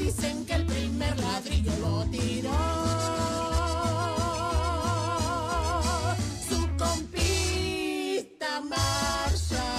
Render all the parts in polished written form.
Dicen que el primer ladrillo lo tiró su compita Marshall.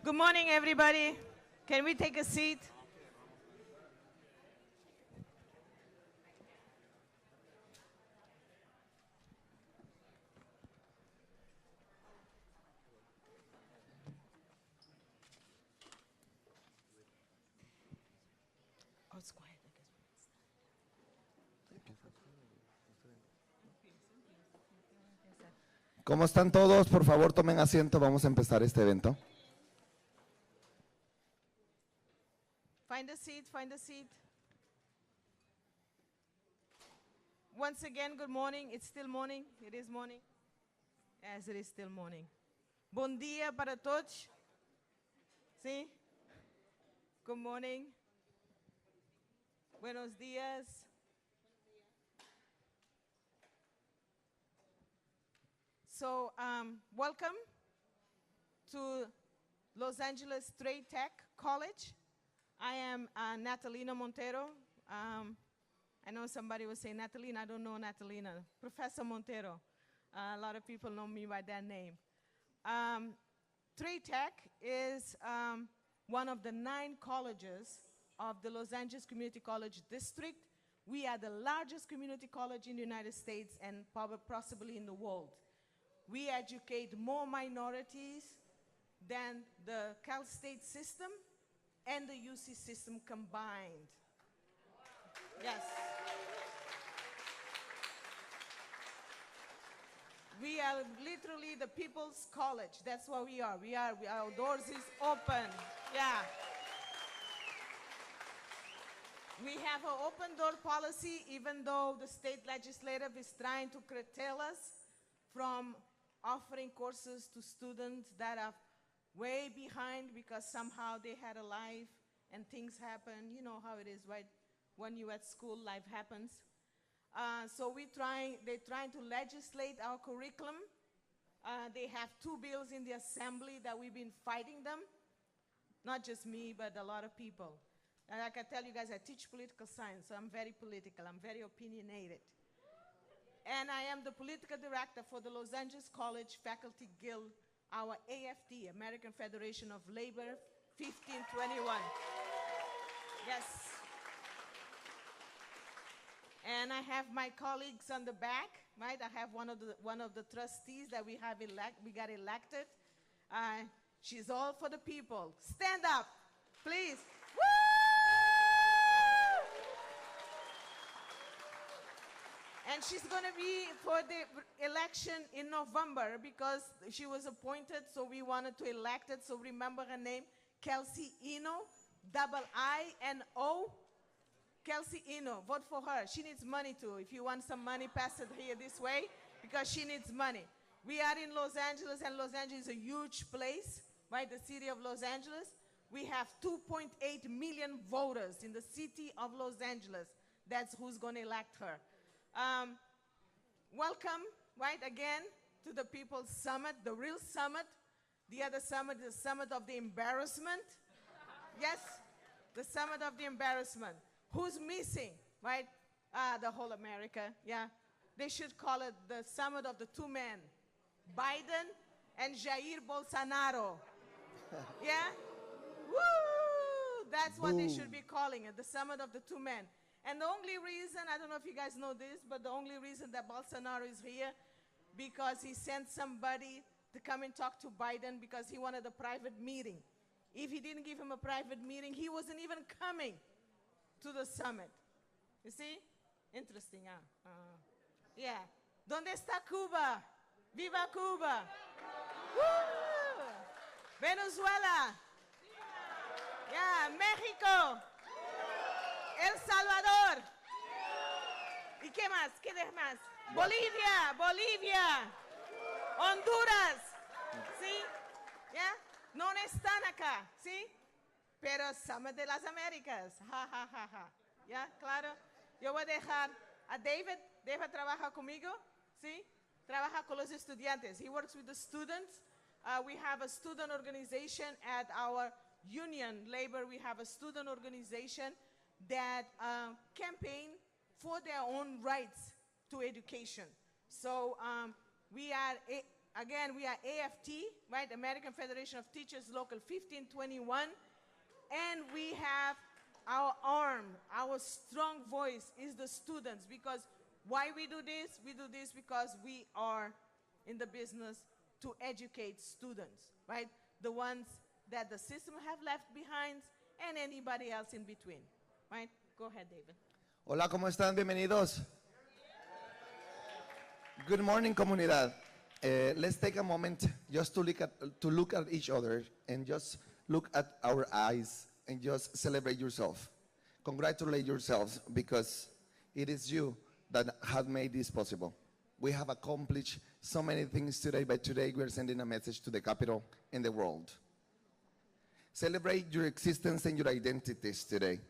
Good morning, everybody. Can we take a seat? Oh, it's quiet. ¿Cómo están todos? Por favor, tomen asiento. Vamos a empezar este evento. Find a seat, find a seat. Once again, good morning. It's still morning. It is morning. Yes, it is still morning. Bom dia para todos. ¿Sí? Good morning. Buenos días. So, welcome to Los Angeles Trade Tech College. I am Natalina Montero. I know somebody was saying Natalina. I don't know Natalina. Professor Montero. A lot of people know me by that name. Trade Tech is one of the 9 colleges of the Los Angeles Community College District. We are the largest community college in the United States and possibly in the world. We educate more minorities than the Cal State system and the UC system combined. Yes. We are literally the people's college. That's what we are. Our doors is open. Yeah. We have an open door policy, even though the state legislative is trying to curtail us from offering courses to students that are way behind because somehow they had a life and things happen. You know how it is, right? When you're at school, life happens. So they're trying to legislate our curriculum. They have 2 bills in the assembly that we've been fighting them. Not just me, but a lot of people. And I can tell you guys, I teach political science, so I'm very political. I'm very opinionated. and I am the political director for the Los Angeles College Faculty Guild, our AFT, American Federation of Labor 1521. Yes. And I have my colleagues on the back, right? I have one of the trustees that we got elected. She's all for the people. Stand up, please. Woo! And she's going to be for the election in November because she was appointed, so we wanted to elect it. So remember her name, Kelsey Eno, I-N-O. Kelsey Eno, vote for her. She needs money too. If you want some money, pass it here this way because she needs money. We are in Los Angeles, and Los Angeles is a huge place, right? The city of Los Angeles. We have 2.8 million voters in the city of Los Angeles. That's who's going to elect her. Welcome, right, again, to the People's Summit, the real summit. The other summit is the summit of the embarrassment. Yes, the summit of the embarrassment. Who's missing, right? The whole America, yeah. They should call it the summit of the two men, Biden and Jair Bolsonaro. Yeah? Woo! That's what they should be calling it, the summit of the two men. And the only reason, I don't know if you guys know this, but the only reason that Bolsonaro is here, because he sent somebody to come and talk to Biden because he wanted a private meeting. If he didn't give him a private meeting, he wasn't even coming to the summit. You see? Interesting, huh? Yeah. ¿Dónde está Cuba? Viva Cuba! Woo! Venezuela! Yeah, México! El Salvador! ¿Y qué más? ¿Qué más? Bolivia! Bolivia! Honduras! ¿Sí? ¿Ya? No están acá, ¿sí? Pero Summit de las Américas. Ja, ja, ja, ja. ¿Ya? Claro. Yo voy a dejar a David. David trabaja conmigo, ¿sí? Trabaja con los estudiantes. He works with the students. We have a student organization at our union, labor. We have a student organization that campaign for their own rights to education. So we are, we are AFT, right? American Federation of Teachers, Local 1521. And we have our arm, our strong voice is the students. Because why we do this? We do this because we are in the business to educate students, right? The ones that the system have left behind and anybody else in between, right? Go ahead, David. Hola, ¿cómo están? Bienvenidos. Good morning, comunidad. Let's take a moment just to look at each other and just look at our eyes and just celebrate yourself. Congratulate yourselves because it is you that have made this possible. We have accomplished so many things today, but today we are sending a message to the capital and the world. Celebrate your existence and your identities today.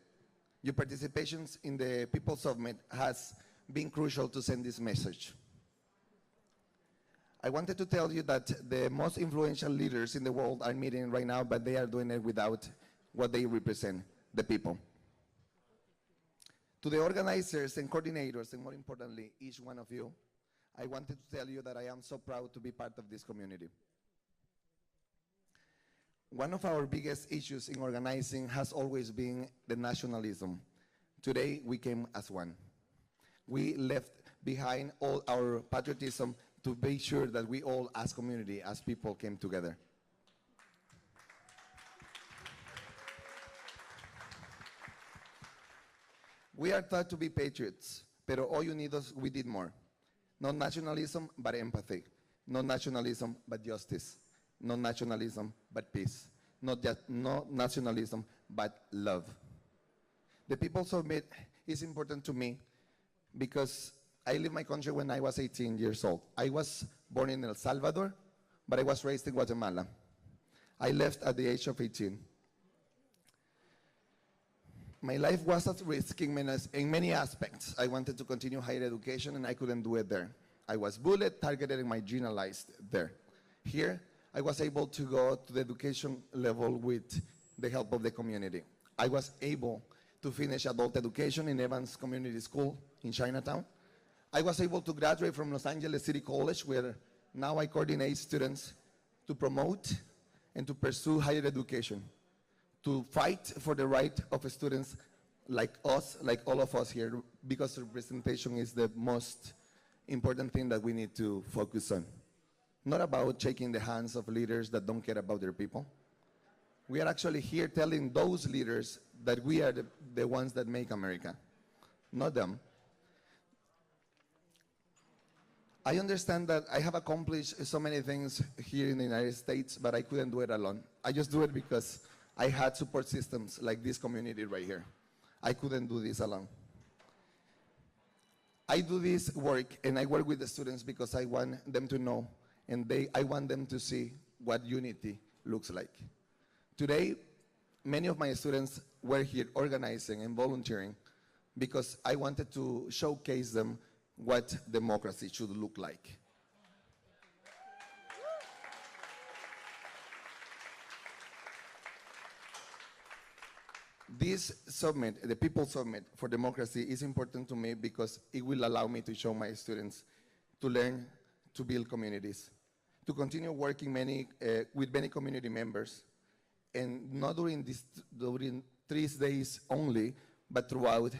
Your participation in the People's Summit has been crucial to send this message. I wanted to tell you that the most influential leaders in the world are meeting right now, but they are doing it without what they represent, the people. To the organizers and coordinators, and more importantly, each one of you, I wanted to tell you that I am so proud to be part of this community. One of our biggest issues in organizing has always been the nationalism. Today, we came as one. We left behind all our patriotism to be sure that we all, as community, as people, came together. We are taught to be patriots, pero hoy unidos we did more. Not nationalism, but empathy. Not nationalism, but justice. Not nationalism, but peace. Not nationalism, but love. The People's Summit is important to me because I left my country when I was 18 years old. I was born in El Salvador, but I was raised in Guatemala. I left at the age of 18. My life was at risk in many aspects. I wanted to continue higher education and I couldn't do it there. I was bullied, targeted, and marginalized there. Here, I was able to go to the education level with the help of the community. I was able to finish adult education in Evans Community School in Chinatown. I was able to graduate from Los Angeles City College, where now I coordinate students to promote and to pursue higher education, to fight for the right of students like us, like all of us here, because representation is the most important thing that we need to focus on. Not about shaking the hands of leaders that don't care about their people. We are actually here telling those leaders that we are the ones that make America, not them. I understand that I have accomplished so many things here in the United States, but I couldn't do it alone. I just do it because I had support systems like this community right here. I couldn't do this alone. I do this work, and I work with the students because I want them to know, and I want them to see what unity looks like. Today, many of my students were here organizing and volunteering because I wanted to showcase them what democracy should look like. This summit, the People's Summit for Democracy, is important to me because it will allow me to show my students to learn to build communities, to continue working with many community members, and not during 3 days only, but throughout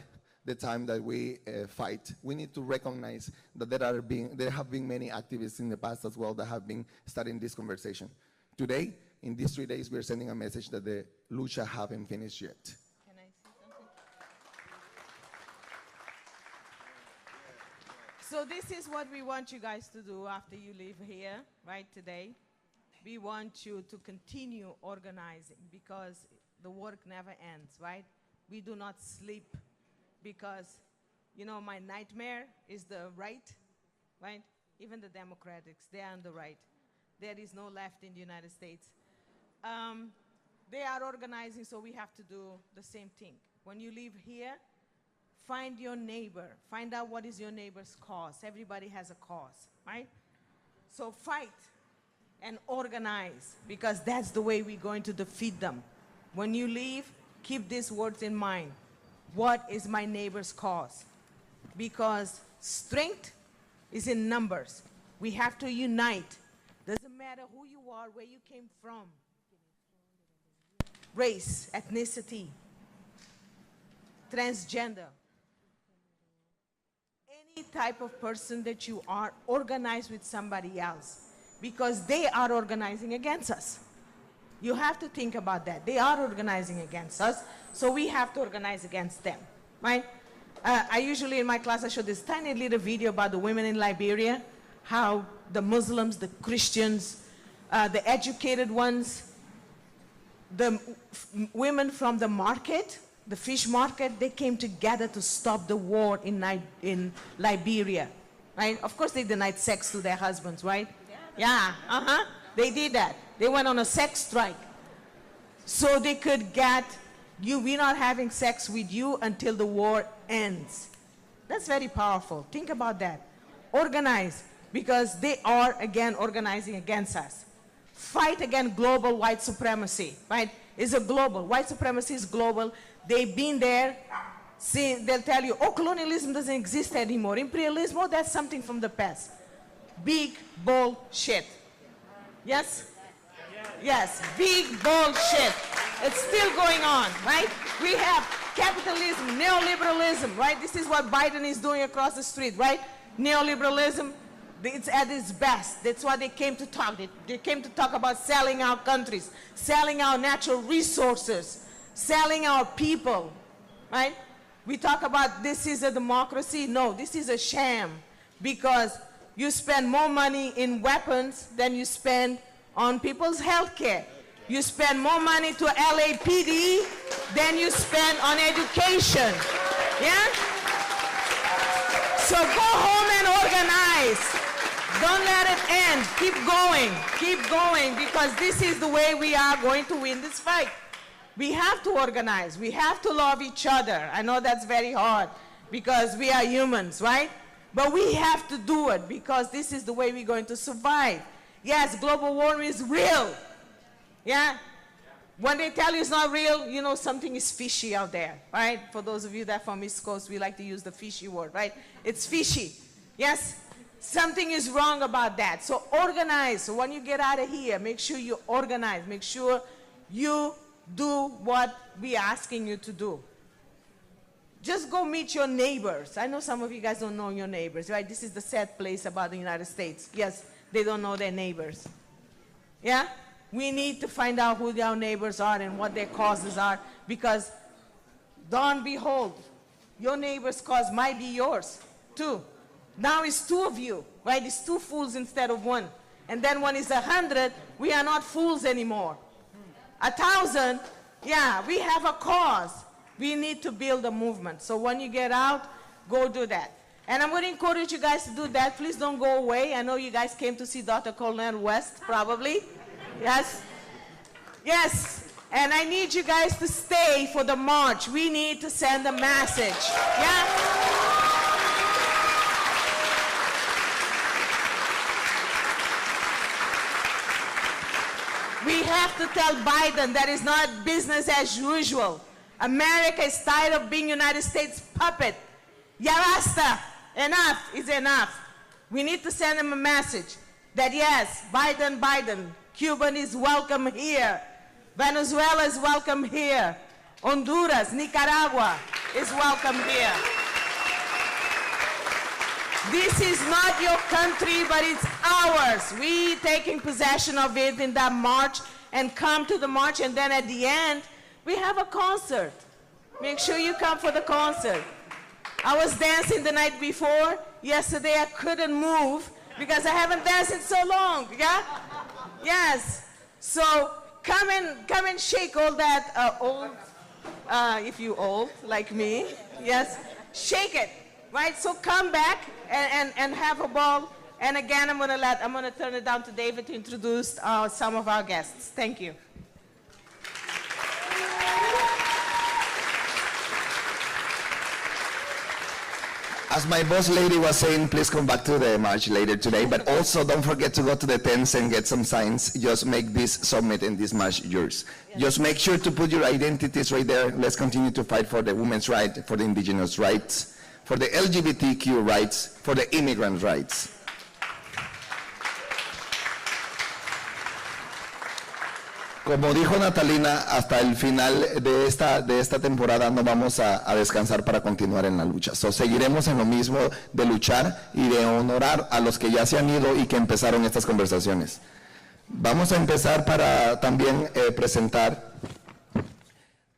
the time that we fight. We need to recognize that there have been many activists in the past as well that have been starting this conversation. Today, in these 3 days, we're sending a message that the lucha haven't finished yet. Can I say something? So this is what we want you guys to do after you leave here, right, today. We want you to continue organizing because the work never ends, right? We do not sleep because, you know, my nightmare is the right? Even the Democrats, they are on the right. There is no left in the United States. They are organizing, so we have to do the same thing. When you leave here, find your neighbor. Find out what is your neighbor's cause. Everybody has a cause, right? So fight and organize, because that's the way we're going to defeat them. When you leave, keep these words in mind. What is my neighbor's cause? Because strength is in numbers. We have to unite. Doesn't matter who you are, where you came from. Race, ethnicity, transgender. Any type of person that you are, organize with somebody else, because they are organizing against us. You have to think about that. They are organizing against us, so we have to organize against them, right? I usually in my class I show this tiny little video about the women in Liberia, how the Muslims, the Christians, the educated ones, the women from the market, the fish market, they came together to stop the war in Liberia, right? Of course they denied sex to their husbands, right? Yeah, they did that. They went on a sex strike. So they could get, we're not having sex with you until the war ends. That's very powerful. Think about that. Organize, because they are, again, organizing against us. Fight against global white supremacy, right? It's a global. White supremacy is global. They've been there. See, they'll tell you, oh, colonialism doesn't exist anymore. Imperialism, oh, that's something from the past. Big bullshit. Yes? Yes, big bullshit. It's still going on, right? We have capitalism, neoliberalism, right? This is what Biden is doing across the street, right? Neoliberalism, it's at its best. That's why they came to talk. They came to talk about selling our countries, selling our natural resources, selling our people, right? We talk about this is a democracy. No, this is a sham, because you spend more money in weapons than you spend on people's health care. You spend more money to LAPD than you spend on education. Yeah? So go home and organize. Don't let it end. Keep going, because this is the way we are going to win this fight. We have to organize. We have to love each other. I know that's very hard because we are humans, right? But we have to do it because this is the way we're going to survive. Yes, global warming is real. Yeah? When they tell you it's not real, you know something is fishy out there, right? For those of you that are from East Coast, we like to use the fishy word, right? It's fishy. Yes? Something is wrong about that. So organize. So when you get out of here, make sure you organize. Make sure you do what we're asking you to do. Just go meet your neighbors. I know some of you guys don't know your neighbors, right? This is the sad place about the United States. Yes, they don't know their neighbors. Yeah? We need to find out who our neighbors are and what their causes are, because darn behold, your neighbor's cause might be yours too. Now it's two of you, right? It's two fools instead of one. And then when it's 100, we are not fools anymore. 1,000, yeah, we have a cause. We need to build a movement. So when you get out, go do that. And I'm going to encourage you guys to do that. Please don't go away. I know you guys came to see Dr. Colonel West, probably. Yes? Yes. And I need you guys to stay for the march. We need to send a message. Yeah? We have to tell Biden that it's not business as usual. America is tired of being United States puppet. Ya basta. Enough is enough. We need to send him a message that yes, Biden, Cuban is welcome here. Venezuela is welcome here. Honduras, Nicaragua is welcome here. This is not your country, but it's ours. We taking possession of it in that march and come to the march, and then at the end, we have a concert. Make sure you come for the concert. I was dancing the night before. Yesterday I couldn't move because I haven't danced in so long, yeah? Yes. So come and shake all that old, if you old like me, yes, shake it, right? So come back and have a ball. And again, I'm gonna turn it down to David to introduce some of our guests. Thank you. As my boss lady was saying, please come back to the march later today, but also don't forget to go to the tents and get some signs. Just make this summit and this march yours. Yes. Just make sure to put your identities right there. Let's continue to fight for the women's rights, for the indigenous rights, for the LGBTQ rights, for the immigrant rights. Como dijo Natalina, hasta el final de esta temporada no vamos a descansar para continuar en la lucha. So, seguiremos en lo mismo de luchar y de honorar a los que ya se han ido y que empezaron estas conversaciones. Vamos a empezar para también presentar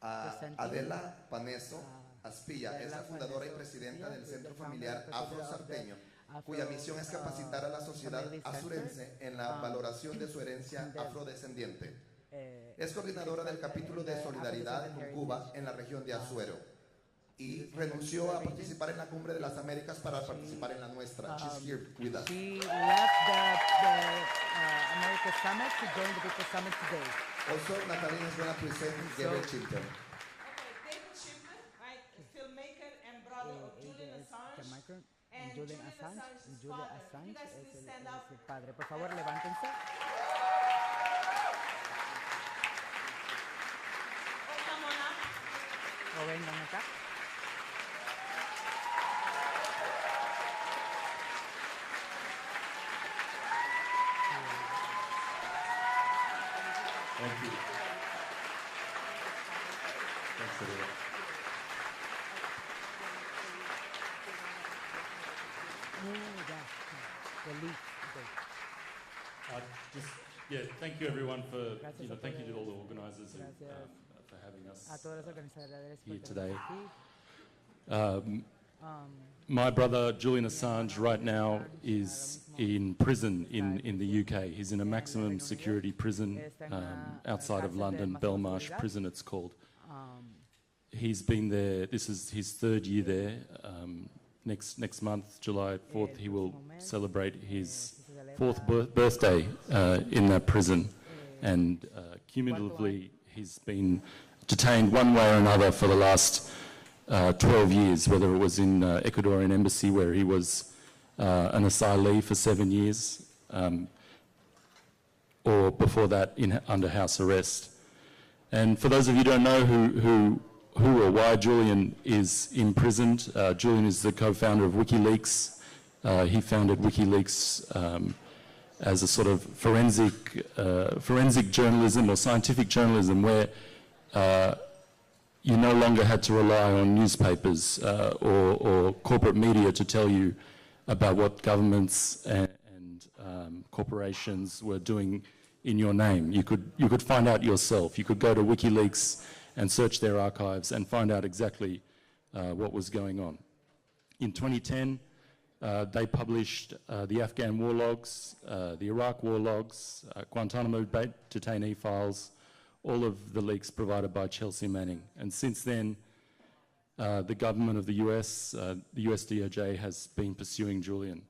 a Adela Paneso Aspilla. Es la fundadora y presidenta del Centro Familiar Afro-Sarteño, cuya misión es capacitar a la sociedad azurense en la valoración de su herencia afrodescendiente. Es coordinadora del capítulo de solidaridad con Cuba en la región de Azuero y renunció a participar en la Cumbre de las Américas para participar en la nuestra. She's here with us. She left the America Summit to join the People Summit today. Also, Natalina is going to present Gabriel Chilton. Okay, David Shipman, right, filmmaker and brother of Julian Assange. And Julian Assange's father. You guys please stand up. Es el padre. Por favor, levántense. O vengan acá. Thank you. Thanks, everyone. Thank you everyone for, thank you to all the organizers for having us A todos los organizadores here por today. tenernos aquí. My brother Julian Assange right now is in prison in the UK. He's in a maximum security prison outside of London, Belmarsh Prison it's called. He's been there, this is his third year there. Next month, July 4th, he will celebrate his fourth birthday in that prison. And cumulatively, he's been detained one way or another for the last 12 years, whether it was in Ecuadorian embassy where he was an asylee for 7 years, or before that under house arrest. And for those of you who don't know who or why Julian is imprisoned, Julian is the co-founder of WikiLeaks. He founded WikiLeaks as a sort of forensic journalism or scientific journalism where you no longer had to rely on newspapers or corporate media to tell you about what governments and corporations were doing in your name. You could find out yourself. You could go to WikiLeaks and search their archives and find out exactly what was going on. In 2010, they published the Afghan war logs, the Iraq war logs, Guantanamo Bay detainee files, all of the leaks provided by Chelsea Manning. And since then, the government of the US, the US DOJ, has been pursuing Julian.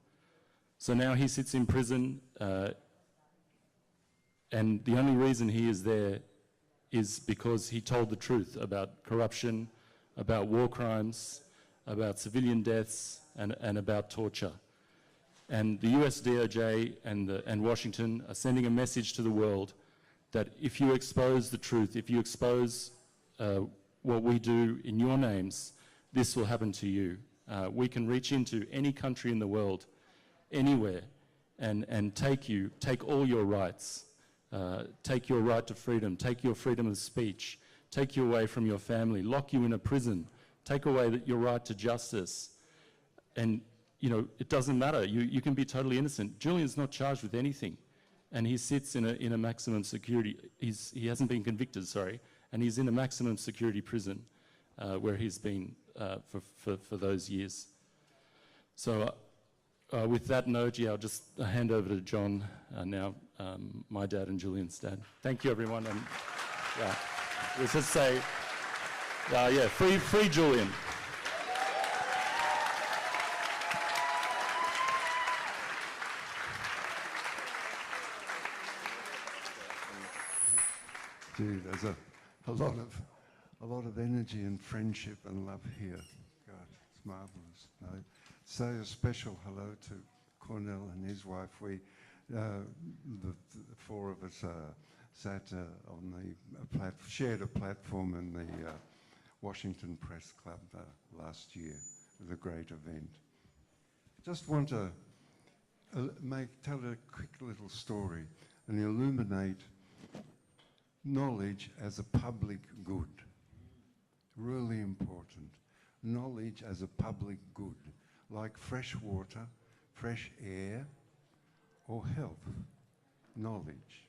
So now he sits in prison, and the only reason he is there is because he told the truth about corruption, about war crimes, about civilian deaths, and about torture. And the US DOJ and Washington are sending a message to the world that if you expose the truth, if you expose what we do in your names, this will happen to you. We can reach into any country in the world, anywhere, and take all your rights. Take your right to freedom, take your freedom of speech, take you away from your family, lock you in a prison, take away your right to justice. And, you know, it doesn't matter. You can be totally innocent. Julian's not charged with anything. And he sits in a maximum security, he hasn't been convicted, sorry, and he's in a maximum security prison where he's been for those years. So with that note, yeah, I'll just hand over to John now, my dad and Julian's dad. Thank you, everyone. And yeah, let's just say, yeah, free Julian. Gee, there's a lot of energy and friendship and love here. God, it's marvelous. No, say a special hello to Cornell and his wife. We, the four of us, sat on the shared a platform in the Washington Press Club last year. It was a great event. Just want to tell a quick little story and illuminate knowledge as a public good. Really important. Knowledge as a public good, like fresh water, fresh air, or health. Knowledge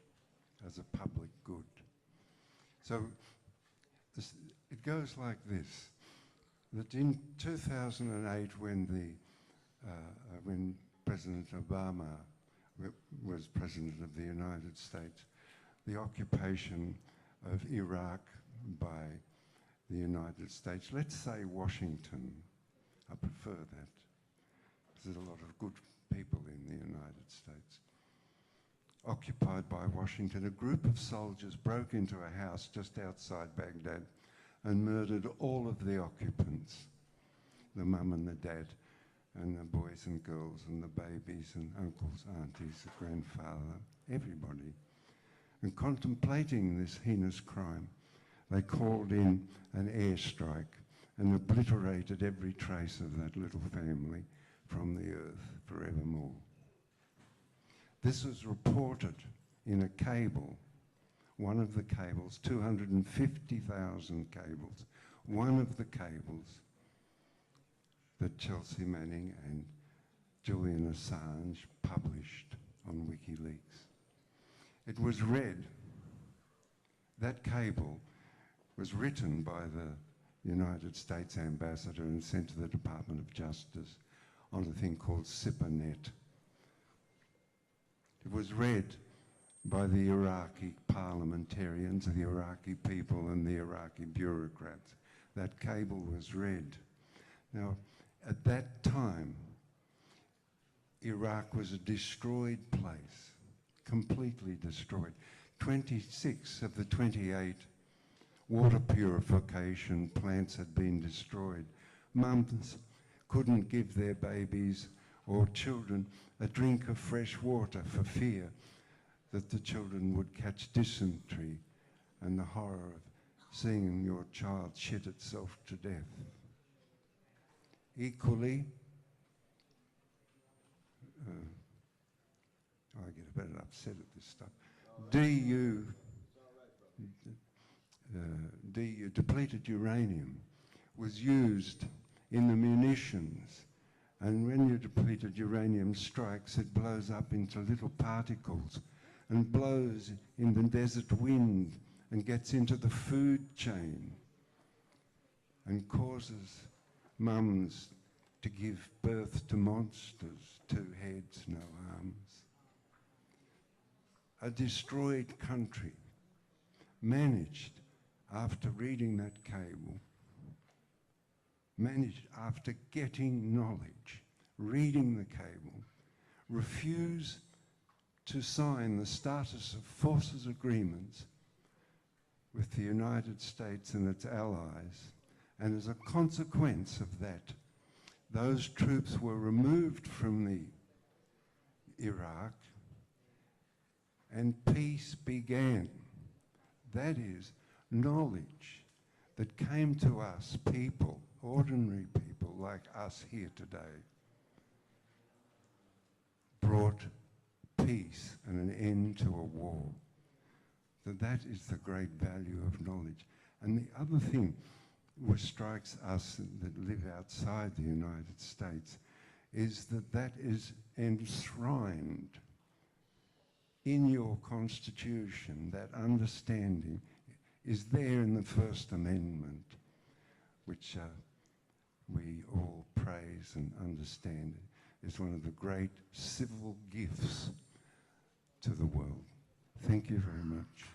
as a public good. So it goes like this, that in 2008 when President Obama was President of the United States, the occupation of Iraq by the United States, let's say Washington, I prefer that, because there's a lot of good people in the United States. Occupied by Washington, a group of soldiers broke into a house just outside Baghdad and murdered all of the occupants, the mum and the dad, and the boys and girls and the babies and uncles, aunties, the grandfather, everybody. And contemplating this heinous crime, they called in an airstrike and obliterated every trace of that little family from the earth forevermore. This was reported in a cable, one of the cables, 250,000 cables, one of the cables that Chelsea Manning and Julian Assange published on WikiLeaks. It was read, that cable was written by the United States ambassador and sent to the Department of Justice on a thing called SIPRNet. It was read by the Iraqi parliamentarians, the Iraqi people and the Iraqi bureaucrats. That cable was read. Now, at that time, Iraq was a destroyed place. Completely destroyed. 26 of the 28 water purification plants had been destroyed. Mums couldn't give their babies or children a drink of fresh water for fear that the children would catch dysentery and the horror of seeing your child shit itself to death. Equally, I get a bit upset at this stuff. DU, depleted uranium, was used in the munitions. And when your depleted uranium strikes, it blows up into little particles and blows in the desert wind and gets into the food chain and causes mums to give birth to monsters, 2 heads, no arms. A destroyed country managed, after reading that cable, managed after getting knowledge, reading the cable, refuse to sign the status of forces agreements with the United States and its allies. And as a consequence of that, those troops were removed from the Iraq and peace began. That is, knowledge that came to us people, ordinary people like us here today, brought peace and an end to a war. So that is the great value of knowledge. And the other thing which strikes us that live outside the United States is that that is enshrined in your Constitution. That understanding is there in the First Amendment, which we all praise and understand is one of the great civil gifts to the world. Thank you very much.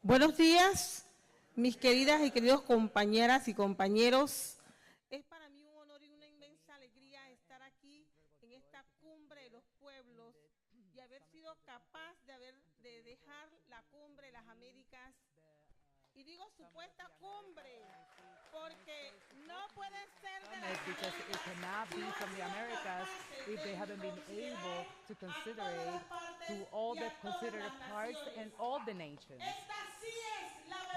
Buenos días, mis queridas y queridos compañeras y compañeros. Es para mí un honor y una inmensa alegría estar aquí en esta cumbre de los pueblos y haber sido capaz de dejar la cumbre de las Américas. Y digo supuesta cumbre porque no puede ser de las Because it cannot be from the Americas if they haven't been able to consider it to all the considered parts and all the nations.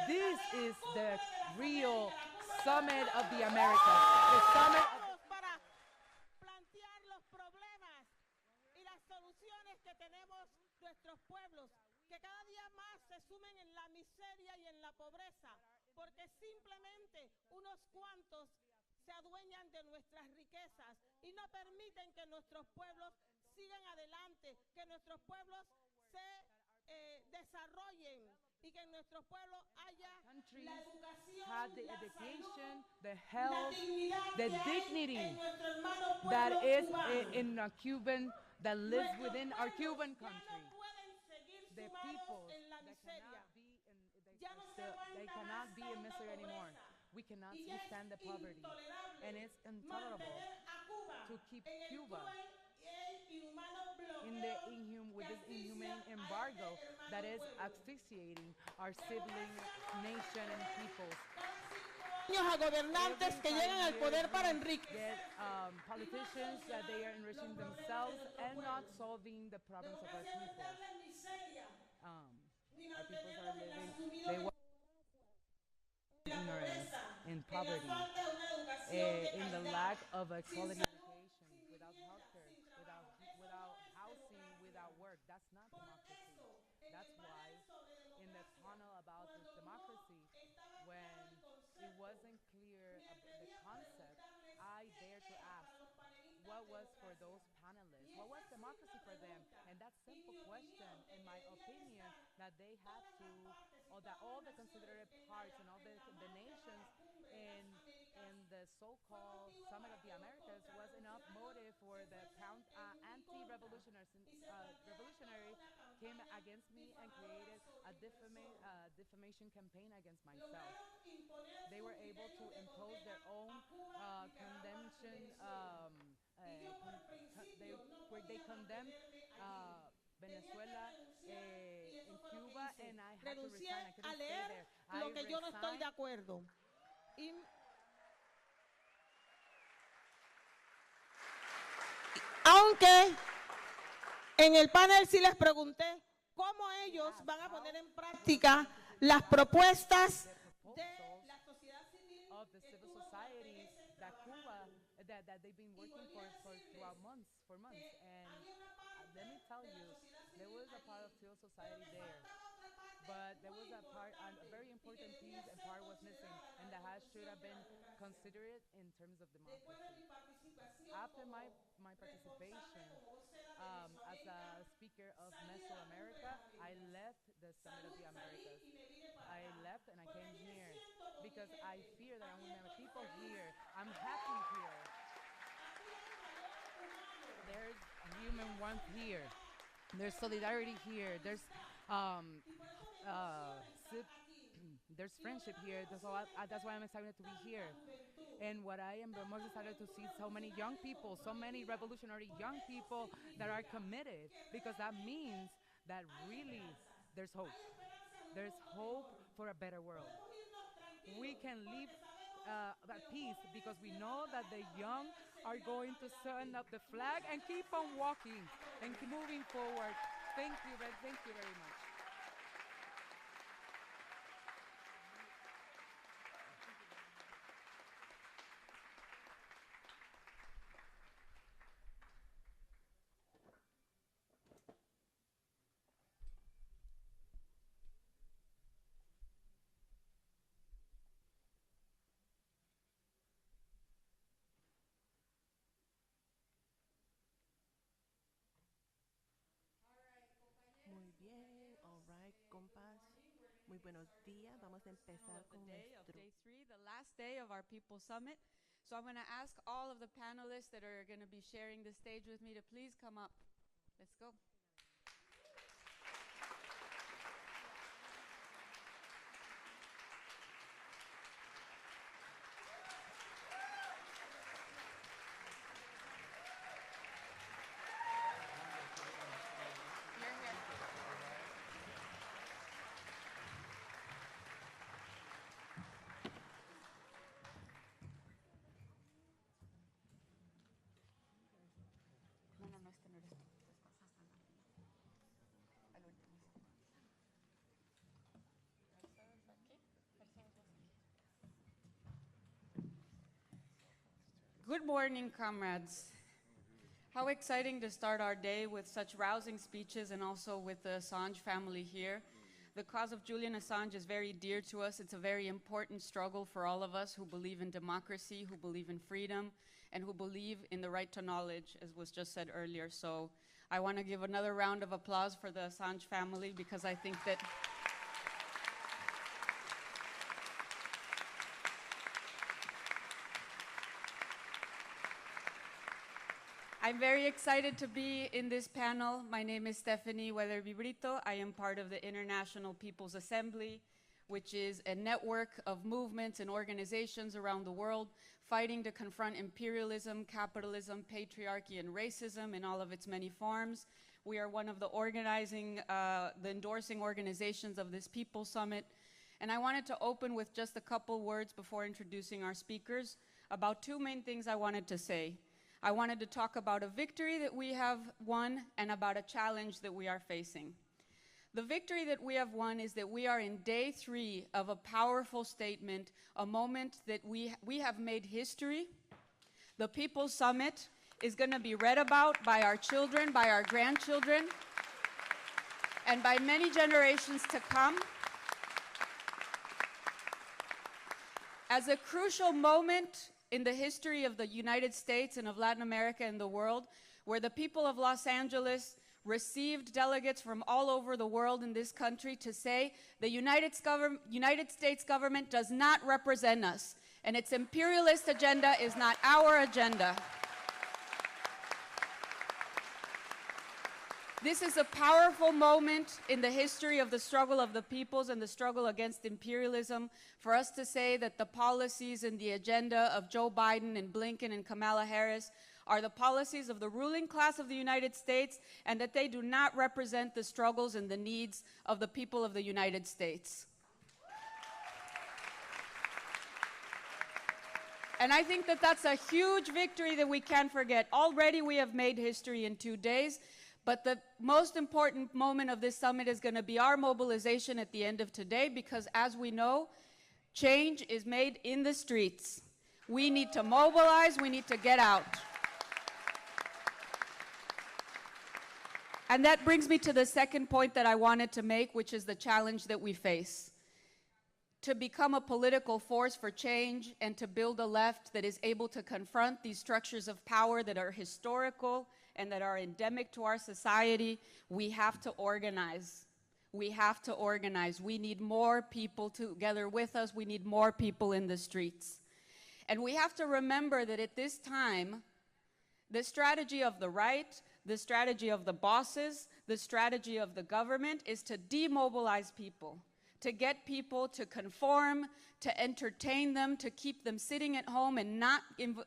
This is the real summit of the Americas. The summit of para plantear los problemas y las soluciones que tenemos nuestros pueblos, que cada día más se sumen en la miseria y en la pobreza, porque simplemente unos cuantos se adueñan de nuestras riquezas y no permiten que nuestros pueblos sigan adelante, que nuestros pueblos se desarrollen y que en nuestros pueblos haya la educación, had the la education, salud, the health, the dignity en nuestro hermano that pueblo is cubano. in a Cuban, that lives within our Cuban Ya country. no pueden seguir The sumados people en la that miseria. cannot be in, Ya no se they aguanta cannot más be in tanta misery anymore. pobreza. We cannot Y ya es withstand the poverty, intolerable and it's intolerable mantener a Cuba to keep en el Cuba cruel e inhumano in the bloqueo with que this asfixia inhumane a embargo este hermano that is pueblo. asphyxiating our sibling nation and peoples. Años a gobernantes que llegan al poder para enriquecer. Get politicians that they are enriching themselves and not solving the problems of our people. Our peoples are living, they want ignorance, in poverty, in the lack of a quality education, without healthcare, without housing, without work. That's not democracy. That's why in the tunnel about this democracy, when it wasn't clear the concept, I dare to ask, what was for those panelists? What was democracy for them? And that simple question, in my opinion, that they had to, or that all the considered parts and all the nations in the so-called Summit of the Americas was enough motive for the anti-revolutionaries revolutionary came against me and created a defamation campaign against myself. They were able to impose their own condemnation where they condemned Venezuela in Cuba, and I had to Renuncié resign. I a couldn't stay leer there. lo I que yo no estoy de resigned. acuerdo. Y aunque en el panel sí les pregunté cómo ellos van a poner en práctica las propuestas de la sociedad civil Of the civil society that Cuba that they've been working for throughout months for months, and let me tell you, there was a part of civil society there, but there was a part, a very important piece and part was missing, and that should have been considered in terms of democracy. After my participation as a speaker of Mesoamerica, I left the Summit of the Americas. I left and I came here because I fear that I'm with my people here. I'm happy here. There's human warmth here. There's solidarity here. There's there's friendship here. That's why I'm excited to be here. And what I am the most excited to see so many young people, so many revolutionary young people that are committed, because that means that really there's hope. There's hope for a better world. We can live at peace because we know that the young are going to stand up the flag and keep on walking and keep moving forward. Thank you very much. Muy bien, all right, compas. Muy buenos días. Vamos a empezar con nuestro... Day 3, the last day of our People Summit. So I'm going to ask all of the panelists that are going to be sharing the stage with me to please come up. Let's go. No, no, no, este no eres tú. Al último. Good morning, comrades. How exciting to start our day with such rousing speeches and also with the Assange family here. The cause of Julian Assange is very dear to us. It's a very important struggle for all of us who believe in democracy, who believe in freedom, and who believe in the right to knowledge, as was just said earlier. So I want to give another round of applause for the Assange family, because I think that I'm very excited to be in this panel. My name is Stephanie Weatherby Brito. I am part of the International People's Assembly, which is a network of movements and organizations around the world fighting to confront imperialism, capitalism, patriarchy, and racism in all of its many forms. We are one of the endorsing organizations of this People Summit. And I wanted to open with just a couple words before introducing our speakers about two main things I wanted to say. I wanted to talk about a victory that we have won and about a challenge that we are facing. The victory that we have won is that we are in day 3 of a powerful statement, a moment that we have made history. The People's Summit is going to be read about by our children, by our grandchildren, and by many generations to come as a crucial moment in the history of the United States and of Latin America and the world, where the people of Los Angeles received delegates from all over the world in this country to say the United States government does not represent us, and its imperialist agenda is not our agenda. This is a powerful moment in the history of the struggle of the peoples and the struggle against imperialism for us to say that the policies and the agenda of Joe Biden and Blinken and Kamala Harris are the policies of the ruling class of the United States, and that they do not represent the struggles and the needs of the people of the United States. And I think that that's a huge victory that we can't forget. Already we have made history in 2 days, but the most important moment of this summit is going to be our mobilization at the end of today, because as we know, change is made in the streets. We need to mobilize, we need to get out. And that brings me to the second point that I wanted to make, which is the challenge that we face. To become a political force for change and to build a left that is able to confront these structures of power that are historical and that are endemic to our society, we have to organize. We have to organize. We need more people together with us. We need more people in the streets. And we have to remember that at this time, the strategy of the right, the strategy of the bosses, the strategy of the government is to demobilize people, to get people to conform, to entertain them, to keep them sitting at home and not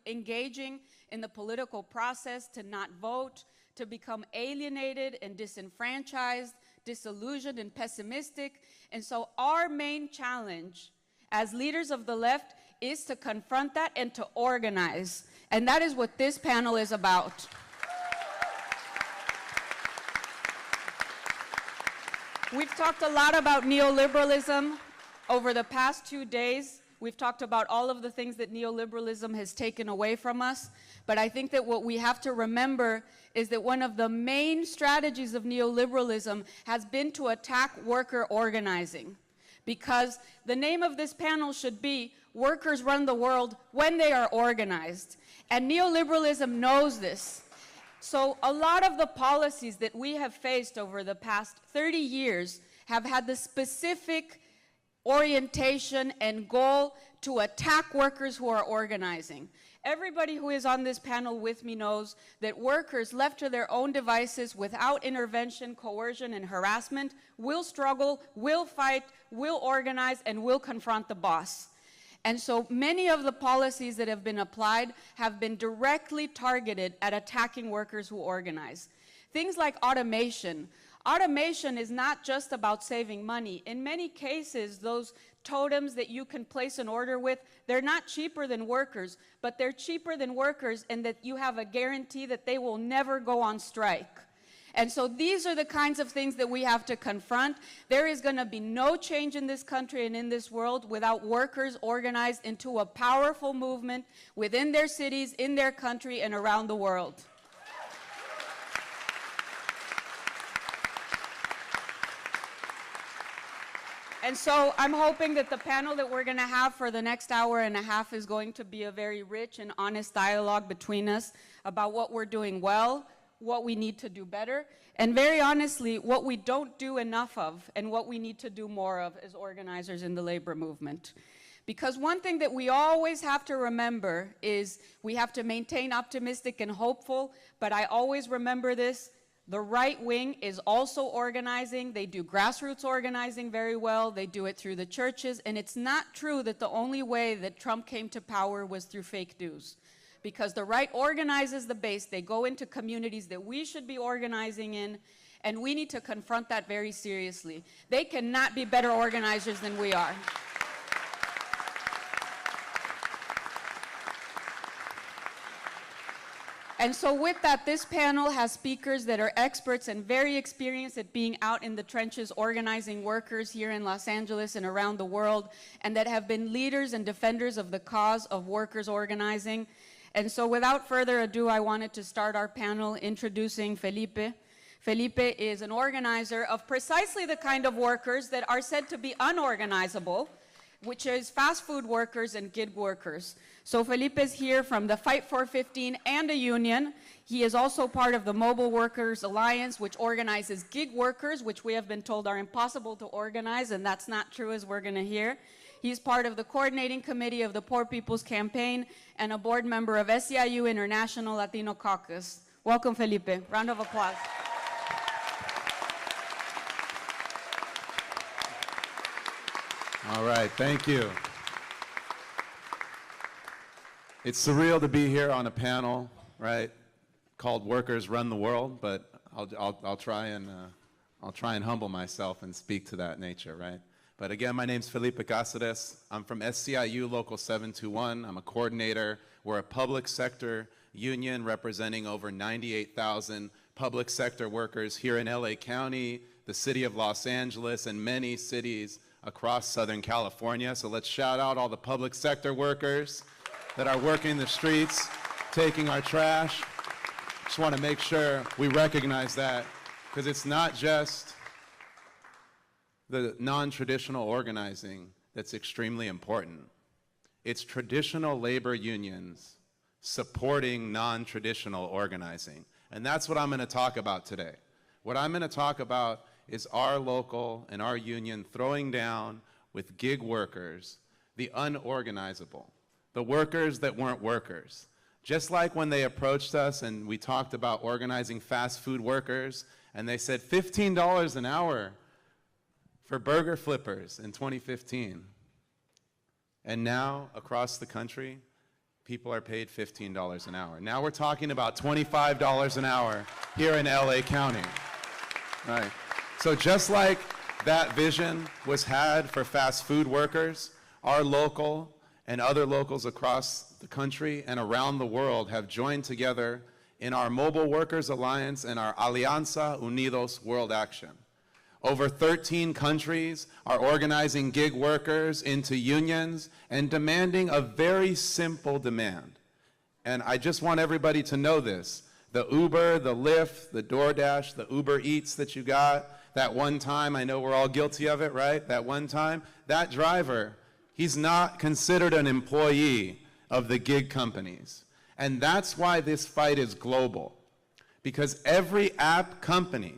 engaging in the political process, to not vote, to become alienated and disenfranchised, disillusioned and pessimistic. And so our main challenge as leaders of the left is to confront that and to organize. And that is what this panel is about. We've talked a lot about neoliberalism over the past 2 days. We've talked about all of the things that neoliberalism has taken away from us. But I think that what we have to remember is that one of the main strategies of neoliberalism has been to attack worker organizing. Because the name of this panel should be, workers run the world when they are organized. And neoliberalism knows this. So a lot of the policies that we have faced over the past 30 years have had the specific orientation and goal to attack workers who are organizing. Everybody who is on this panel with me knows that workers left to their own devices without intervention, coercion, and harassment will struggle, will fight, will organize, and will confront the boss. And so many of the policies that have been applied have been directly targeted at attacking workers who organize. Things like automation. Automation is not just about saving money. In many cases, those totems that you can place an order with, they're not cheaper than workers, but they're cheaper than workers in that you have a guarantee that they will never go on strike. And so these are the kinds of things that we have to confront. There is going to be no change in this country and in this world without workers organized into a powerful movement within their cities, in their country, and around the world. And so I'm hoping that the panel that we're going to have for the next hour and a half is going to be a very rich and honest dialogue between us about what we're doing well, what we need to do better, and very honestly, what we don't do enough of and what we need to do more of as organizers in the labor movement. Because one thing that we always have to remember is we have to maintain optimistic and hopeful, but I always remember this, the right wing is also organizing. They do grassroots organizing very well. They do it through the churches, and it's not true that the only way that Trump came to power was through fake news. Because the right organizes the base. They go into communities that we should be organizing in, and we need to confront that very seriously. They cannot be better organizers than we are. And so with that, this panel has speakers that are experts and very experienced at being out in the trenches organizing workers here in Los Angeles and around the world, and that have been leaders and defenders of the cause of workers organizing. And so without further ado, I wanted to start our panel introducing Felipe. Felipe is an organizer of precisely the kind of workers that are said to be unorganizable, which is fast food workers and gig workers. So Felipe is here from the Fight for 15 and a union. He is also part of the Mobile Workers Alliance, which organizes gig workers, which we have been told are impossible to organize, and that's not true, as we're going to hear. He's part of the coordinating committee of the Poor People's Campaign and a board member of SEIU International Latino Caucus. Welcome, Felipe. Round of applause. All right, thank you. It's surreal to be here on a panel right? Called Workers Run the World, but I'll try and humble myself and speak to that nature, right? But again, my name's Felipe Cáceres. I'm from SCIU Local 721. I'm a coordinator. We're a public sector union representing over 98,000 public sector workers here in LA County, the city of Los Angeles, and many cities across Southern California. So let's shout out all the public sector workers that are working the streets, taking our trash. Just want to make sure we recognize that, because it's not just the non-traditional organizing that's extremely important. It's traditional labor unions supporting non-traditional organizing. And that's what I'm going to talk about today. What I'm going to talk about is our local and our union throwing down with gig workers, the unorganizable, the workers that weren't workers. Just like when they approached us and we talked about organizing fast food workers, and they said $15 an hour for burger flippers in 2015. And now, across the country, people are paid $15 an hour. Now we're talking about $25 an hour here in LA County. Right. So just like that vision was had for fast food workers, our local and other locals across the country and around the world have joined together in our Mobile Workers Alliance and our Alianza Unidos World Action. Over 13 countries are organizing gig workers into unions and demanding a very simple demand. And I just want everybody to know this. The Uber, the Lyft, the DoorDash, the Uber Eats that you got, that one time, I know we're all guilty of it, right? That one time, that driver, he's not considered an employee of the gig companies. And that's why this fight is global. Because every app company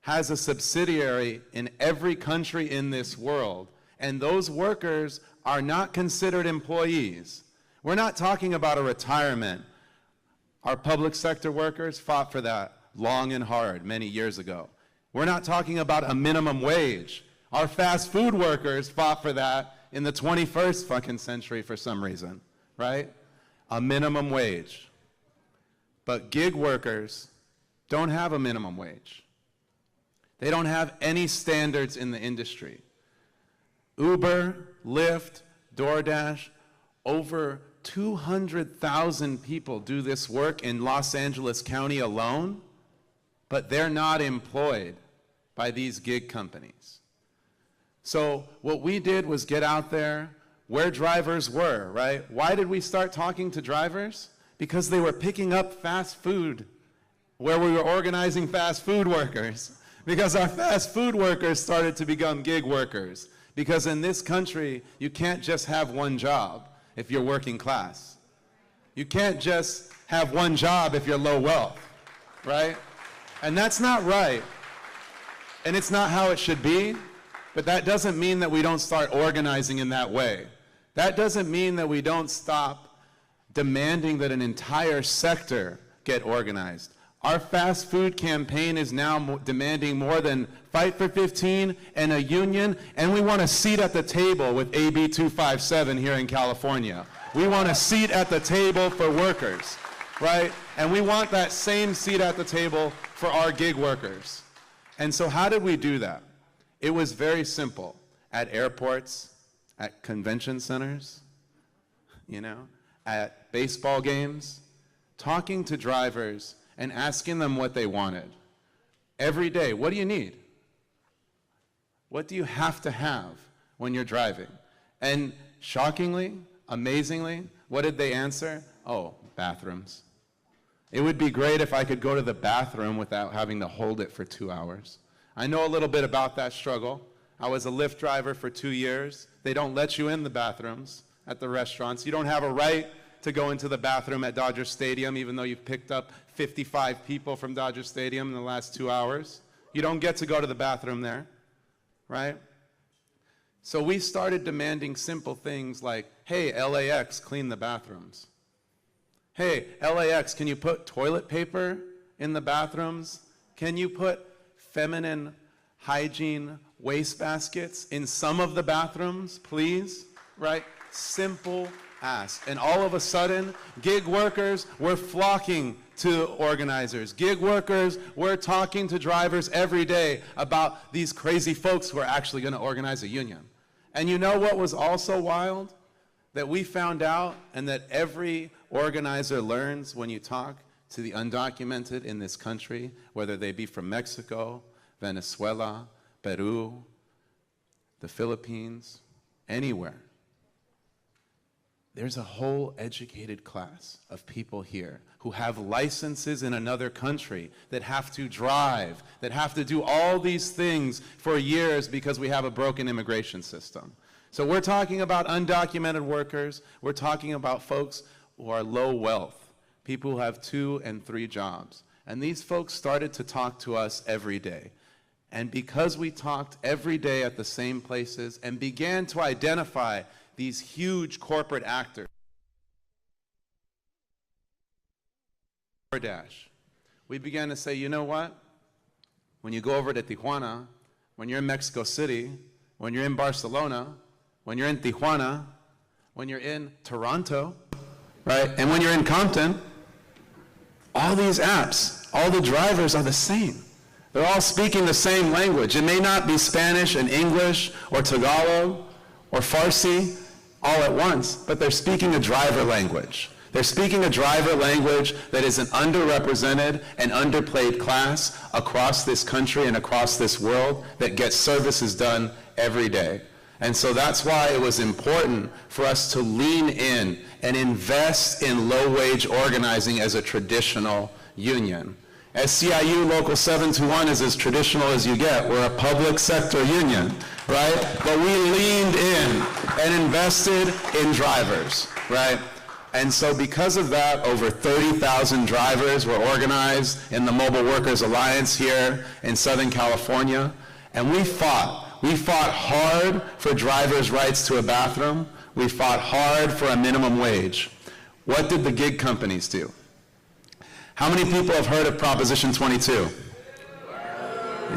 has a subsidiary in every country in this world, and those workers are not considered employees. We're not talking about a retirement. Our public sector workers fought for that long and hard many years ago. We're not talking about a minimum wage. Our fast food workers fought for that in the 21st fucking century for some reason, right? A minimum wage. But gig workers don't have a minimum wage. They don't have any standards in the industry. Uber, Lyft, DoorDash, over 200,000 people do this work in Los Angeles County alone, but they're not employed by these gig companies. So what we did was get out there where drivers were, right? Why did we start talking to drivers? Because they were picking up fast food where we were organizing fast food workers. Because our fast food workers started to become gig workers. Because in this country, you can't just have one job if you're working class. You can't just have one job if you're low wealth, right? And that's not right. And it's not how it should be, but that doesn't mean that we don't start organizing in that way. That doesn't mean that we don't stop demanding that an entire sector get organized. Our fast food campaign is now demanding more than Fight for 15 and a union, and we want a seat at the table with AB 257 here in California. We want a seat at the table for workers, right? And we want that same seat at the table for our gig workers. And so how did we do that? It was very simple. At airports, at convention centers, you know, at baseball games, talking to drivers and asking them what they wanted. Every day, what do you need? What do you have to have when you're driving? And shockingly, amazingly, what did they answer? Oh, bathrooms. It would be great if I could go to the bathroom without having to hold it for 2 hours. I know a little bit about that struggle. I was a Lyft driver for 2 years. They don't let you in the bathrooms at the restaurants. You don't have a right to go into the bathroom at Dodger Stadium, even though you've picked up 55 people from Dodger Stadium in the last 2 hours. You don't get to go to the bathroom there, right? So we started demanding simple things like, hey, LAX, clean the bathrooms. Hey, LAX, can you put toilet paper in the bathrooms? Can you put feminine hygiene wastebaskets in some of the bathrooms, please? Right? Simple, asked. And all of a sudden, gig workers were flocking to organizers. Gig workers were talking to drivers every day about these crazy folks who are actually going to organize a union. And you know what was also wild? That we found out, and that every organizer learns when you talk to the undocumented in this country, whether they be from Mexico, Venezuela, Peru, the Philippines, anywhere. There's a whole educated class of people here who have licenses in another country, that have to drive, that have to do all these things for years because we have a broken immigration system. So we're talking about undocumented workers. We're talking about folks who are low wealth, people who have 2 and 3 jobs. And these folks started to talk to us every day. And because we talked every day at the same places and began to identify these huge corporate actors, we began to say, you know what? When you go over to Tijuana, when you're in Mexico City, when you're in Barcelona, when you're in Tijuana, when you're in Toronto, right? And when you're in Compton, all these apps, all the drivers are the same. They're all speaking the same language. It may not be Spanish and English or Tagalog or Farsi all at once, but they're speaking a driver language. They're speaking a driver language that is an underrepresented and underplayed class across this country and across this world that gets services done every day. And so that's why it was important for us to lean in and invest in low-wage organizing as a traditional union. SCIU Local 721 is as traditional as you get. We're a public sector union, right? But we leaned in and invested in drivers, right? And so because of that, over 30,000 drivers were organized in the Mobile Workers Alliance here in Southern California. And we fought hard for drivers' rights to a bathroom. We fought hard for a minimum wage. What did the gig companies do? How many people have heard of Proposition 22?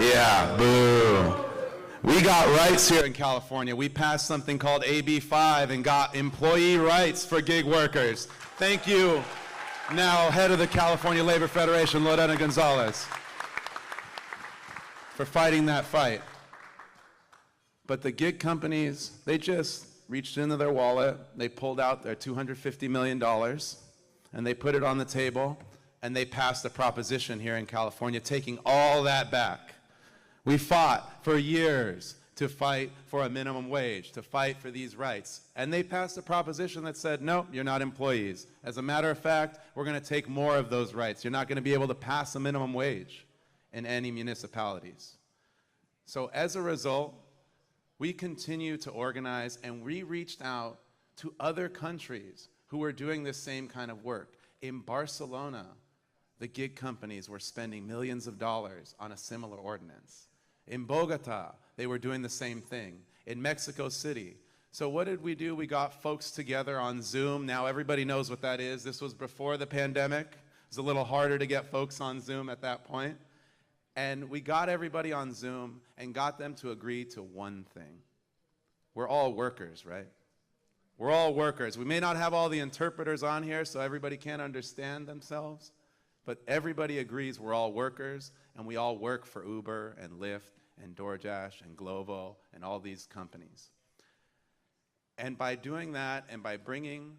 Yeah, boo. We got rights here in California. We passed something called AB 5 and got employee rights for gig workers. Thank you, now head of the California Labor Federation, Lorena Gonzalez, for fighting that fight. But the gig companies, they just reached into their wallet, they pulled out their $250 million, and they put it on the table, and they passed a proposition here in California taking all that back. We fought for years to fight for a minimum wage, to fight for these rights. And they passed a proposition that said, no, you're not employees. As a matter of fact, we're going to take more of those rights. You're not going to be able to pass a minimum wage in any municipalities. So as a result, we continue to organize, and we reached out to other countries who were doing this same kind of work. In Barcelona, the gig companies were spending millions of dollars on a similar ordinance. In Bogota, they were doing the same thing. In Mexico City. So what did we do? We got folks together on Zoom. Now everybody knows what that is. This was before the pandemic. It was a little harder to get folks on Zoom at that point. And we got everybody on Zoom and got them to agree to one thing. We're all workers, right? We're all workers. We may not have all the interpreters on here so everybody can't understand themselves, but everybody agrees we're all workers, and we all work for Uber and Lyft and DoorDash and Glovo and all these companies. And by doing that and by bringing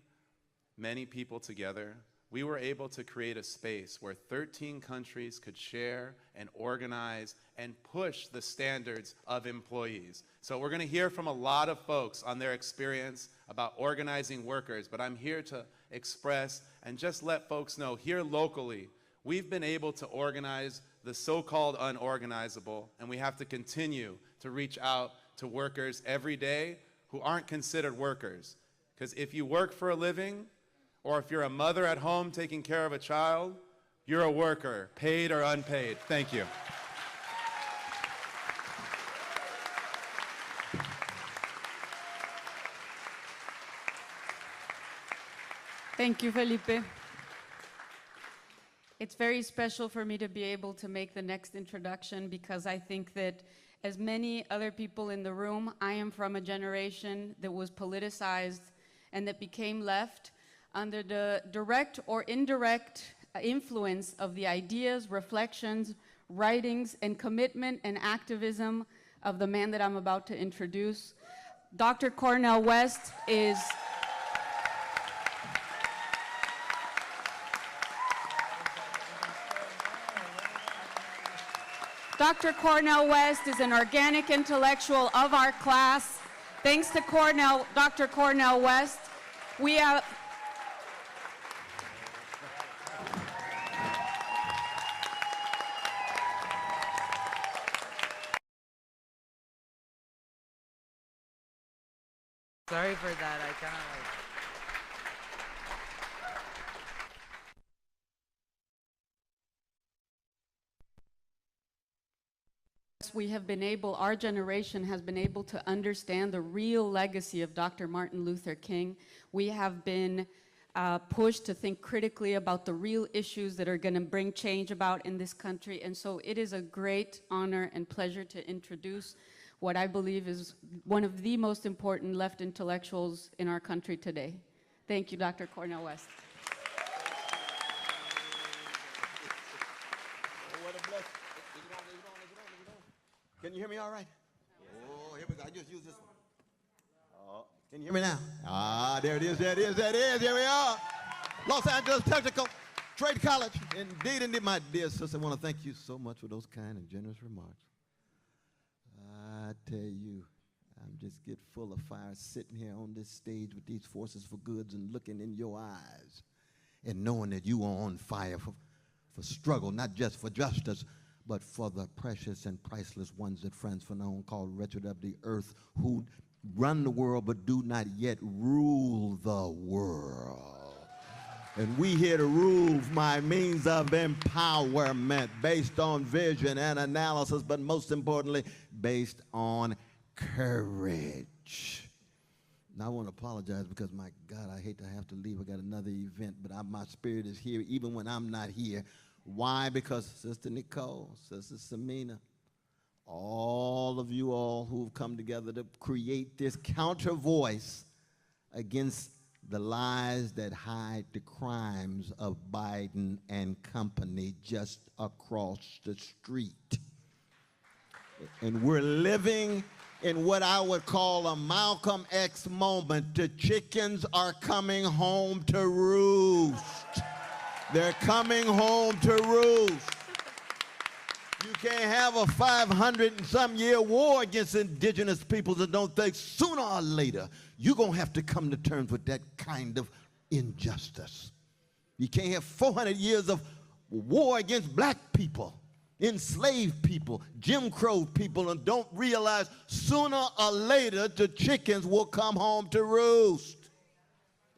many people together, we were able to create a space where 13 countries could share and organize and push the standards of employees. So we're going to hear from a lot of folks on their experience about organizing workers, but I'm here to express and just let folks know here locally, we've been able to organize the so-called unorganizable, and we have to continue to reach out to workers every day who aren't considered workers. Because if you work for a living, or if you're a mother at home taking care of a child, you're a worker, paid or unpaid. Thank you. Thank you, Felipe. It's very special for me to be able to make the next introduction because I think that as many other people in the room, I am from a generation that was politicized and that became left under the direct or indirect influence of the ideas, reflections, writings, and commitment and activism of the man that I'm about to introduce. Dr. Cornel West is Dr. Cornel West is an organic intellectual of our class. Thanks to Dr. Cornel West, we have Sorry for that. I kind of like. we have been able, our generation has been able to understand the real legacy of Dr. Martin Luther King. We have been pushed to think critically about the real issues that are going to bring change about in this country. And so it is a great honor and pleasure to introduce what I believe is one of the most important left intellectuals in our country today. Thank you, Dr. Cornel West. Can you hear me all right? Oh, here we go. I just use this one. Oh, can you hear me now? Ah, there it is, there it is, there it is. Here we are. Los Angeles Technical Trade College. Indeed, indeed, my dear sister, I want to thank you so much for those kind and generous remarks. I tell you, I'm just get full of fire sitting here on this stage with these forces for goods and looking in your eyes and knowing that you are on fire for struggle, not just for justice, but for the precious and priceless ones that Frantz Fanon called wretched of the earth, who run the world but do not yet rule the world. And we here to rule by means of empowerment based on vision and analysis, but most importantly, based on courage. Now, I want to apologize because, my God, I hate to have to leave. I got another event, but my spirit is here even when I'm not here. Why? Because Sister Nicole, Sister Samina, all of you all who've come together to create this counter voice against the lies that hide the crimes of Biden and company just across the street. And we're living in what I would call a Malcolm X moment. The chickens are coming home to roost. They're coming home to roost. You can't have a 500-and-some-year war against indigenous peoples and don't think sooner or later you're going to have to come to terms with that kind of injustice. You can't have 400 years of war against black people, enslaved people, Jim Crow people, and don't realize sooner or later the chickens will come home to roost.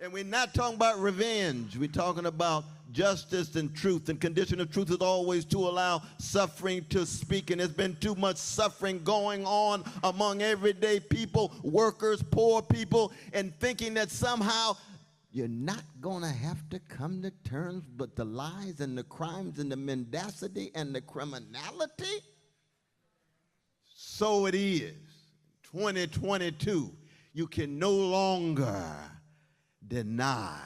And we're not talking about revenge. We're talking about justice and truth. And condition of truth is always to allow suffering to speak. And there's been too much suffering going on among everyday people, workers, poor people, and thinking that somehow you're not going to have to come to terms with the lies and the crimes and the mendacity and the criminality. So it is. 2022, you can no longer deny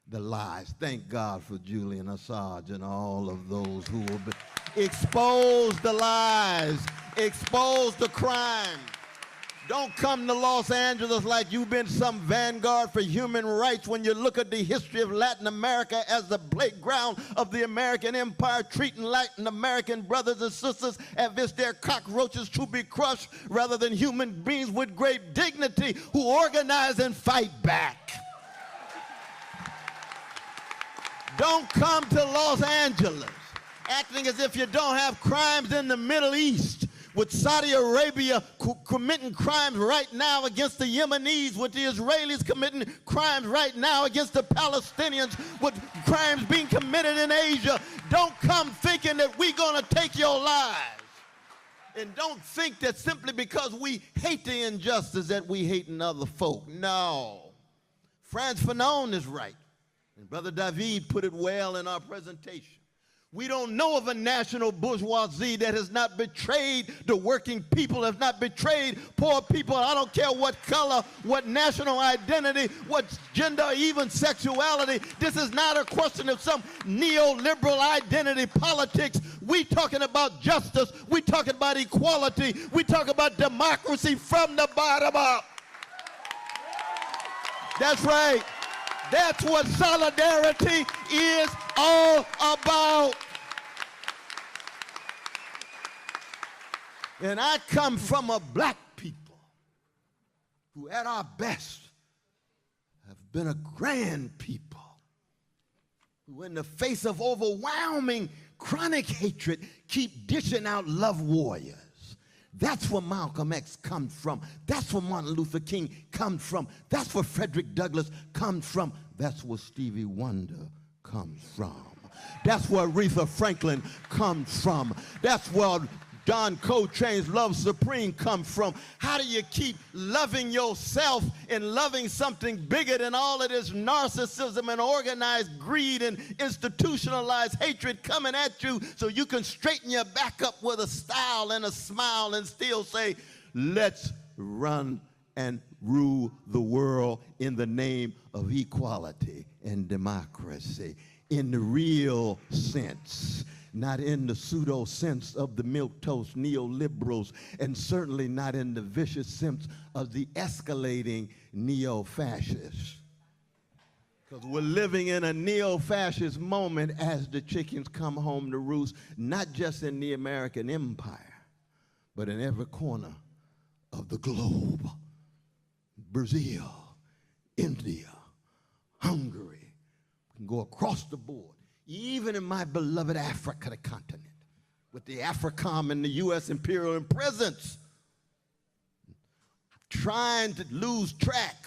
the lies. Thank God for Julian Assange and all of those who will expose the lies, expose the crime. Don't come to Los Angeles like you've been some vanguard for human rights when you look at the history of Latin America as the playground of the American empire, treating Latin American brothers and sisters as if they're cockroaches to be crushed rather than human beings with great dignity who organize and fight back. Don't come to Los Angeles acting as if you don't have crimes in the Middle East, with Saudi Arabia committing crimes right now against the Yemenis, with the Israelis committing crimes right now against the Palestinians, with crimes being committed in Asia. Don't come thinking that we're going to take your lives. And don't think that simply because we hate the injustice that we hating other folk. No. Frantz Fanon is right. And Brother David put it well in our presentation. We don't know of a national bourgeoisie that has not betrayed the working people, has not betrayed poor people. I don't care what color, what national identity, what gender, even sexuality. This is not a question of some neoliberal identity politics. We talking about justice. We talking about equality. We talk about democracy from the bottom up. That's right. That's what solidarity is all about. And I come from a black people who at our best have been a grand people, who in the face of overwhelming chronic hatred keep dishing out love warriors. That's where Malcolm X comes from. That's where Martin Luther King comes from. That's where Frederick Douglass comes from. That's where Stevie Wonder comes from. That's where Aretha Franklin comes from. That's where John Coltrane's Love Supreme comes from. How do you keep loving yourself and loving something bigger than all of this narcissism and organized greed and institutionalized hatred coming at you so you can straighten your back up with a style and a smile and still say, let's run and rule the world in the name of equality and democracy in the real sense. Not in the pseudo sense of the milquetoast neoliberals, and certainly not in the vicious sense of the escalating neo-fascists. Because we're living in a neo-fascist moment as the chickens come home to roost, not just in the American empire, but in every corner of the globe. Brazil, India, Hungary, we can go across the board. Even in my beloved Africa, the continent, with the AFRICOM and the U.S. imperial presence, trying to lose track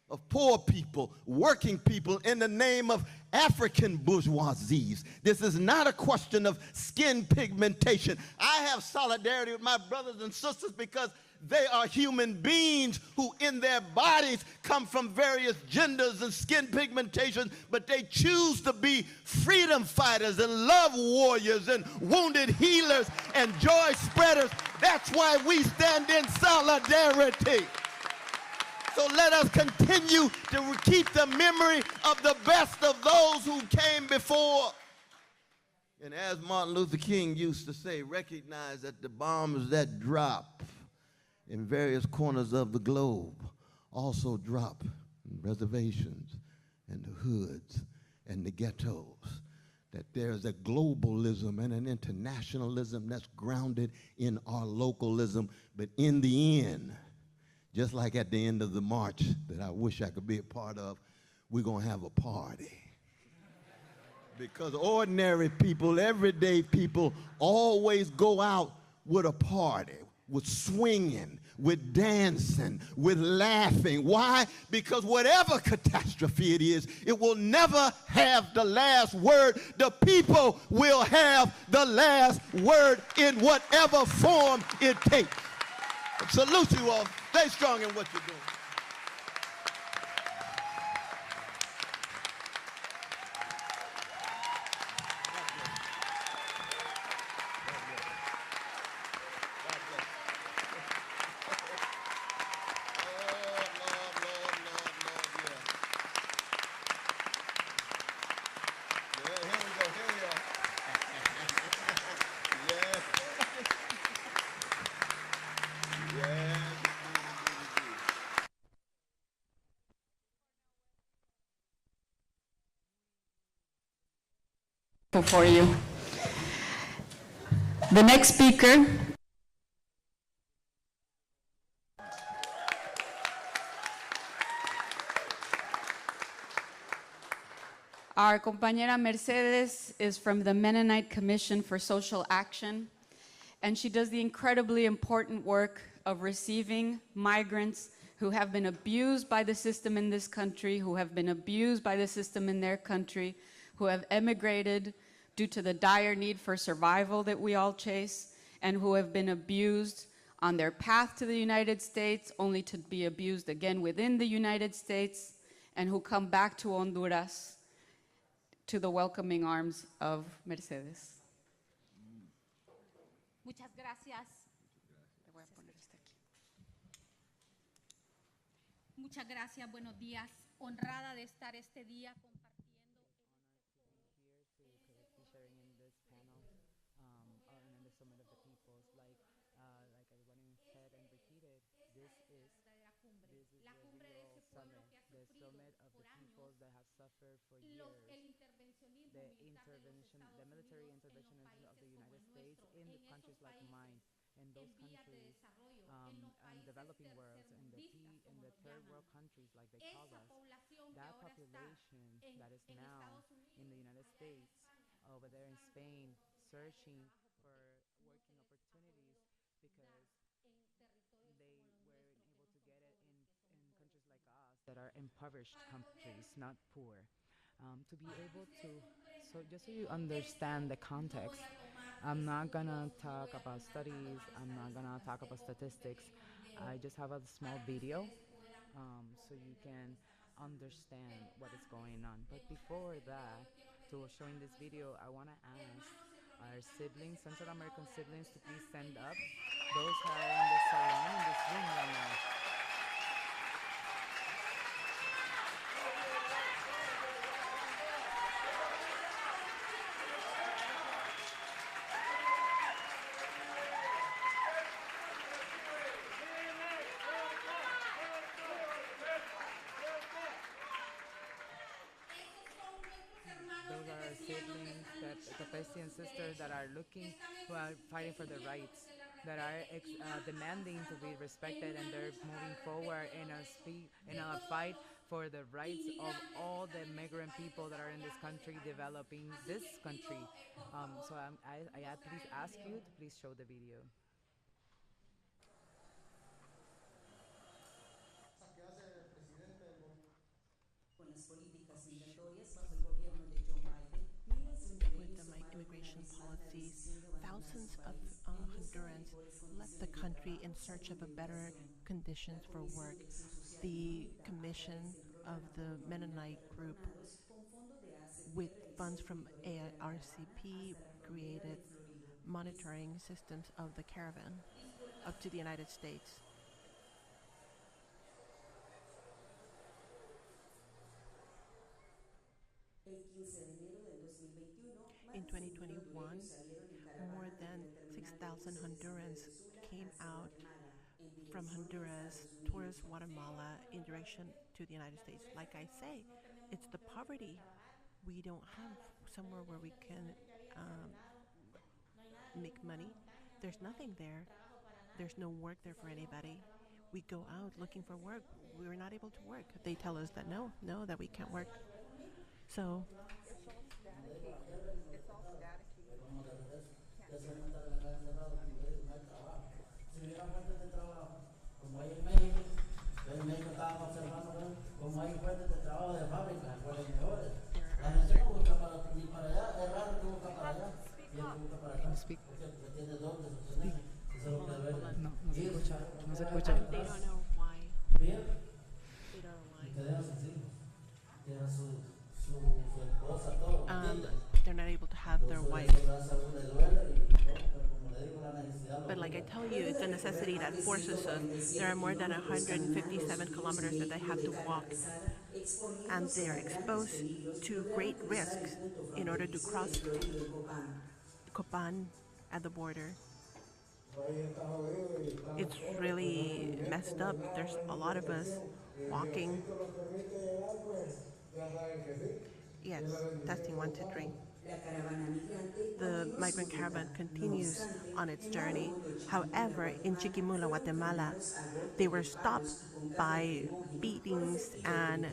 of poor people, working people in the name of African bourgeoisies. This is not a question of skin pigmentation. I have solidarity with my brothers and sisters because they are human beings who in their bodies come from various genders and skin pigmentations, but they choose to be freedom fighters and love warriors and wounded healers and joy spreaders. That's why we stand in solidarity. So let us continue to keep the memory of the best of those who came before. And as Martin Luther King used to say, recognize that the bombs that drop in various corners of the globe also drop in reservations and the hoods and the ghettos. That there's a globalism and an internationalism that's grounded in our localism, but in the end, just like at the end of the march that I wish I could be a part of, we're gonna have a party. Because ordinary people, everyday people, always go out with a party, with swinging, with dancing, with laughing. Why? Because whatever catastrophe it is, it will never have the last word. The people will have the last word in whatever form it takes. Salute you all. Stay strong in what you're doing. For you. The next speaker our compañera Mercedes is from the Mennonite Commission for Social Action, and she does the incredibly important work of receiving migrants who have been abused by the system in this country, who have been abused by the system in their country, who have emigrated due to the dire need for survival that we all chase, and who have been abused on their path to the United States, only to be abused again within the United States, and who come back to Honduras to the welcoming arms of Mercedes. Muchas gracias. Le voy a poner este aquí. Muchas gracias, buenos días. Honrada de estar este día compartiendo. Sharing in this panel or in the Summit of the Peoples, like everybody said and repeated, this is La the cumbre de real ese pueblo summit, que ha the sufrido summit of the por años peoples that have suffered for el years, intervencionismo the militar de los intervention, the Estados military Unidos en los intervention of the países United como el States nuestro, in en esos countries like países mine, in those en vías de countries desarrollo, en los and países developing worlds, in the tercermundistas, como in the nos third llaman. world countries like they call Esa us. población que That ahora está population that is en now Estados Unidos, in the United allá en States, España, over there in buscando Spain, oportunidades de searching trabajo for porque no working se les opportunities because en territorios they como los were nuestros, able que to no get son it pobres, que in somos countries pobres like us that are impoverished countries, not poor. To be able to, so just so you understand the context, I'm not gonna talk about studies, I'm not gonna talk about statistics. I just have a small video so you can understand what is going on. But before that, to showing this video, I want to ask our siblings, Central American siblings, to please stand up. Those who are in the salon, in this room right now. Those are our siblings, the bestie and sisters that are looking, who are fighting for their rights, that are demanding to be respected, and they're moving forward in a fight for the rights of all the migrant people that are in this country, developing this country. So I please ask you to please show the video. Con las políticas migratorias bajo el gobierno de Joe Biden, miles de With the immigration policies, thousands of Hondurans left the country in search of a better conditions for work. The commission of the Mennonite group, with funds from ARCP, created monitoring systems of the caravan up to the United States. In 2021, more than 6,000 Hondurans came out from Honduras towards Guatemala in direction to the United States. Like I say, it's the poverty. We don't have somewhere where we can make money. There's nothing there. There's no work there for anybody. We go out looking for work. We're not able to work. They tell us that no, that we can't work. So Speak. No, no se escucha. No se escucha. they don't know why. They don't know why. They're not able to have their wife. But like I tell you, it's a necessity that forces us. There are more than 157 kilometers that they have to walk, and they are exposed to great risks in order to cross Copan at the border. It's really messed up. There's a lot of us walking. Yes, testing 1, 2, 3. The migrant caravan continues on its journey. However, in Chiquimula, Guatemala, they were stopped by beatings and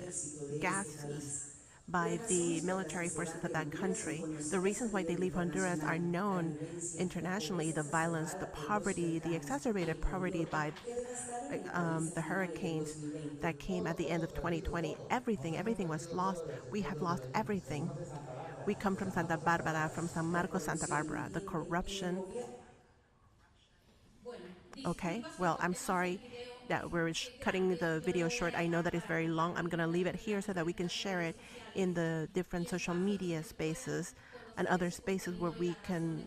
gases by the military forces of that country. The reasons why they leave Honduras are known internationally: the violence, the poverty, the exacerbated poverty by the hurricanes that came at the end of 2020. Everything was lost. We have lost everything. We come from Santa Barbara, from San Marcos, Santa Barbara. The corruption. Okay, well, I'm sorry that we're cutting the video short. I know that it's very long. I'm going to leave it here so that we can share it in the different social media spaces and other spaces where we can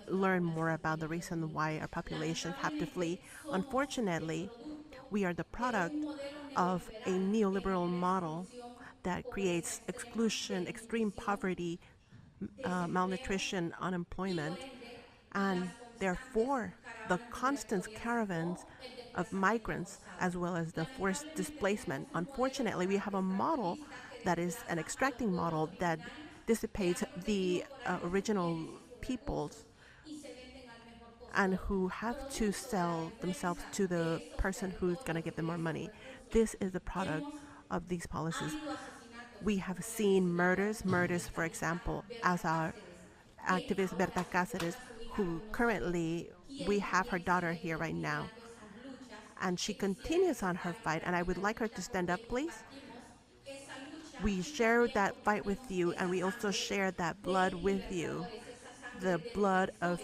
learn more about the reason why our populations have to flee. Unfortunately, we are the product of a neoliberal model that creates exclusion, extreme poverty, malnutrition, unemployment, and therefore the constant caravans of migrants as well as the forced displacement. Unfortunately, we have a model that is an extracting model that dissipates the original peoples and who have to sell themselves to the person who's going to give them more money. This is the product of these policies. We have seen murders, for example, as our activist Berta Cáceres, who currently, we have her daughter here right now, and she continues on her fight, and I would like her to stand up, please. We share that fight with you, and we also share that blood with you, the blood of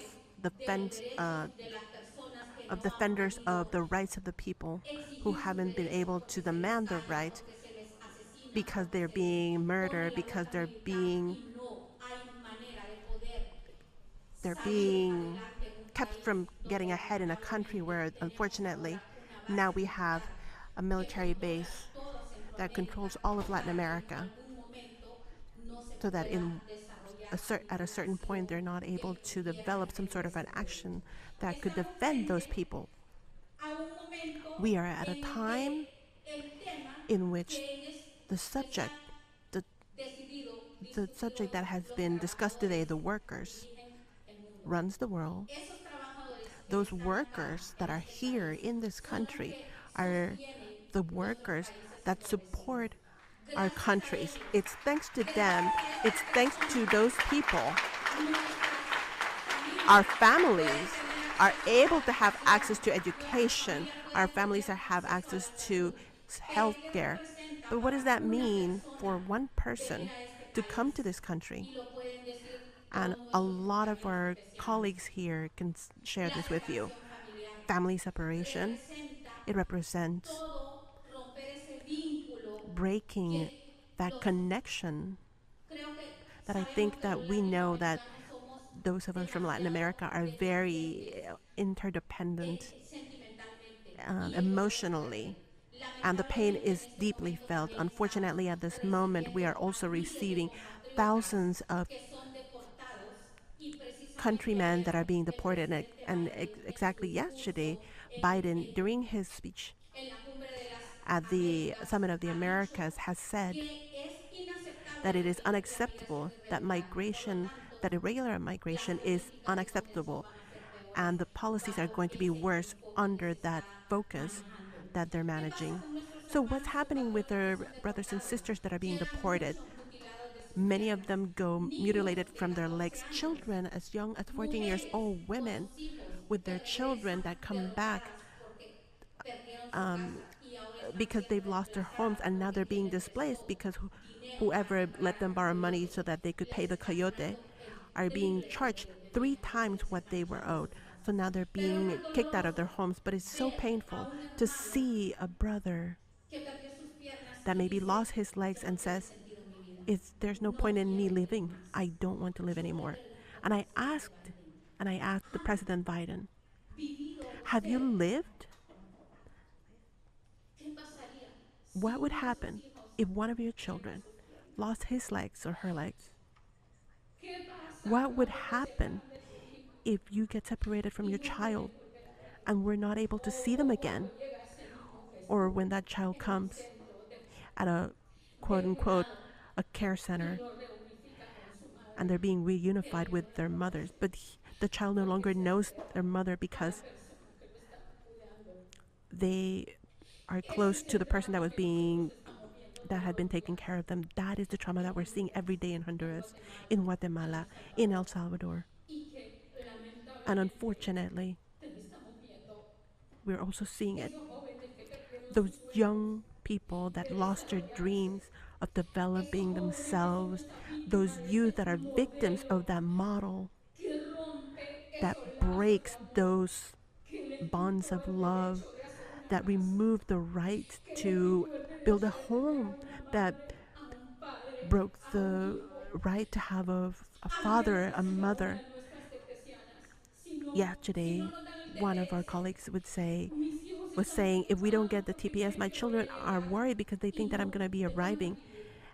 of defenders of the rights of the people who haven't been able to demand their rights because they're being murdered, because they're being kept from getting ahead in a country where, unfortunately, now we have a military base that controls all of Latin America, so that at a certain point they're not able to develop some sort of an action that could defend those people. We are at a time in which the subject, the subject that has been discussed today, the workers, runs the world. Those workers that are here in this country are the workers that support our countries. It's thanks to them, it's thanks to those people, our families are able to have access to education, our families have access to health care. But what does that mean for one person to come to this country? And a lot of our colleagues here can share this with you. Family separation, it represents breaking that connection that I think that we know that those of us from Latin America are very interdependent emotionally, and the pain is deeply felt. Unfortunately, at this moment, we are also receiving thousands of countrymen that are being deported. And exactly yesterday, Biden, during his speech at the Summit of the Americas, has said that it is unacceptable that irregular migration is unacceptable, and the policies are going to be worse under that focus that they're managing. So what's happening with our brothers and sisters that are being deported? Many of them go mutilated from their legs. Children as young as 14 years old, women with their children that come back because they've lost their homes, and now they're being displaced because whoever let them borrow money so that they could pay the coyote are being charged 3 times what they were owed. So now they're being kicked out of their homes. But it's so painful to see a brother that maybe lost his legs and says, there's no point in me living. I don't want to live anymore. And I asked the President Biden, have you lived? What would happen if one of your children lost his legs or her legs? What would happen if you get separated from your child and we're not able to see them again? Or when that child comes at a quote unquote a care center and they're being reunified with their mothers, but the child no longer knows their mother because they are close to the person that had been taking care of them. That is the trauma that we're seeing every day in Honduras, in Guatemala, in El Salvador. And unfortunately, we're also seeing it. Those young people that lost their dreams of developing themselves, those youth that are victims of that model that breaks those bonds of love, that removed the right to build a home, that broke the right to have a father, a mother. Yesterday, one of our colleagues was saying, if we don't get the TPS, my children are worried because they think that I'm going to be arriving.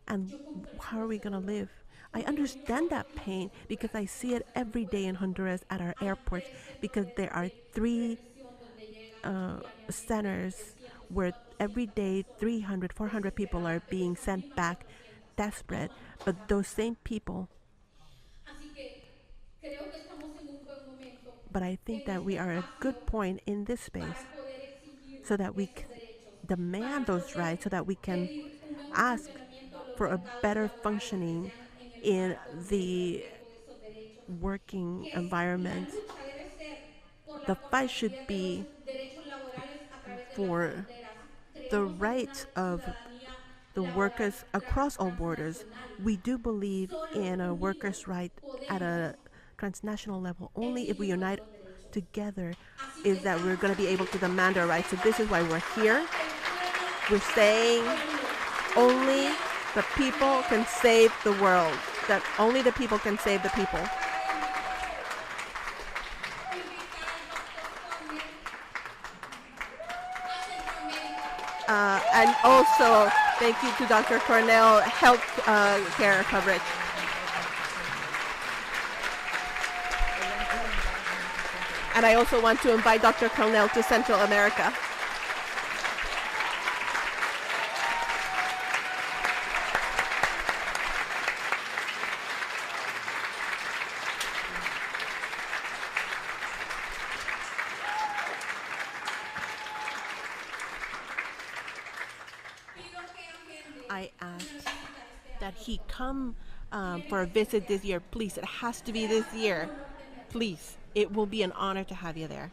And how are we going to live? I understand that pain because I see it every day in Honduras at our airports, because there are 3 centers where every day 300, 400 people are being sent back desperate. But those same people, but I think that we are at a good point in this space so that we can demand those rights, so that we can ask for a better functioning in the working environment. The fight should be for the rights of the workers across all borders. We do believe in a workers' right at a transnational level. Only if we unite together is that we're going to be able to demand our rights. So this is why we're here. We're saying only the people can save the world, that only the people can save the people. And also, thank you to Dr. Cornell, health care coverage. And I also want to invite Dr. Cornell to Central America. I asked that he come for a visit this year. Please, it has to be this year. Please, it will be an honor to have you there.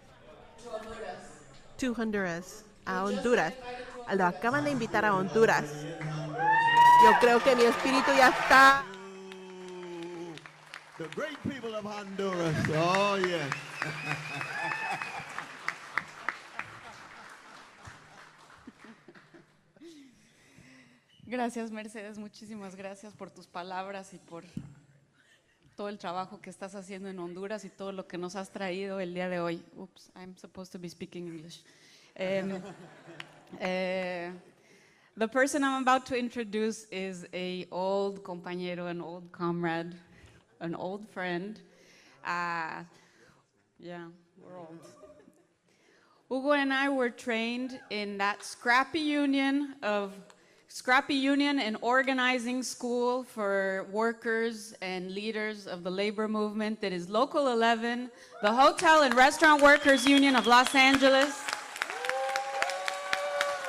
To Honduras. A Honduras. Lo acaban de invitar a Honduras. Yo creo que mi espíritu ya está. The great people of Honduras. Oh, yes. Gracias, Mercedes. Muchísimas gracias por tus palabras y por todo el trabajo que estás haciendo en Honduras y todo lo que nos has traído el día de hoy. Oops, I'm supposed to be speaking English. The person I'm about to introduce is an old compañero, an old comrade, an old friend. Yeah, we're old. Hugo and I were trained in that scrappy union and organizing school for workers and leaders of the labor movement that is Local 11, the Hotel and Restaurant Workers Union of Los Angeles.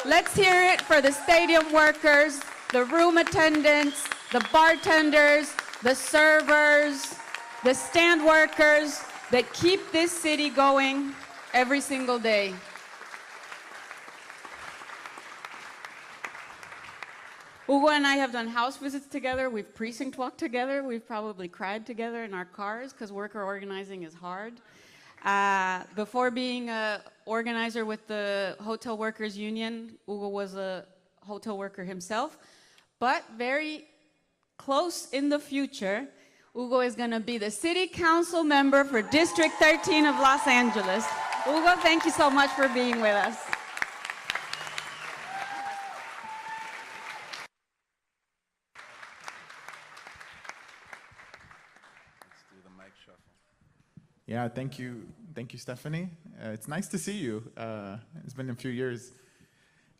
Let's hear it for the stadium workers, the room attendants, the bartenders, the servers, the stand workers that keep this city going every single day. Hugo and I have done house visits together. We've precinct walked together. We've probably cried together in our cars because worker organizing is hard. Before being an organizer with the Hotel Workers Union, Hugo was a hotel worker himself. But very close in the future, Hugo is going to be the city council member for District 13 of Los Angeles. Hugo, thank you so much for being with us. Yeah, thank you, Stephanie. It's nice to see you. It's been a few years.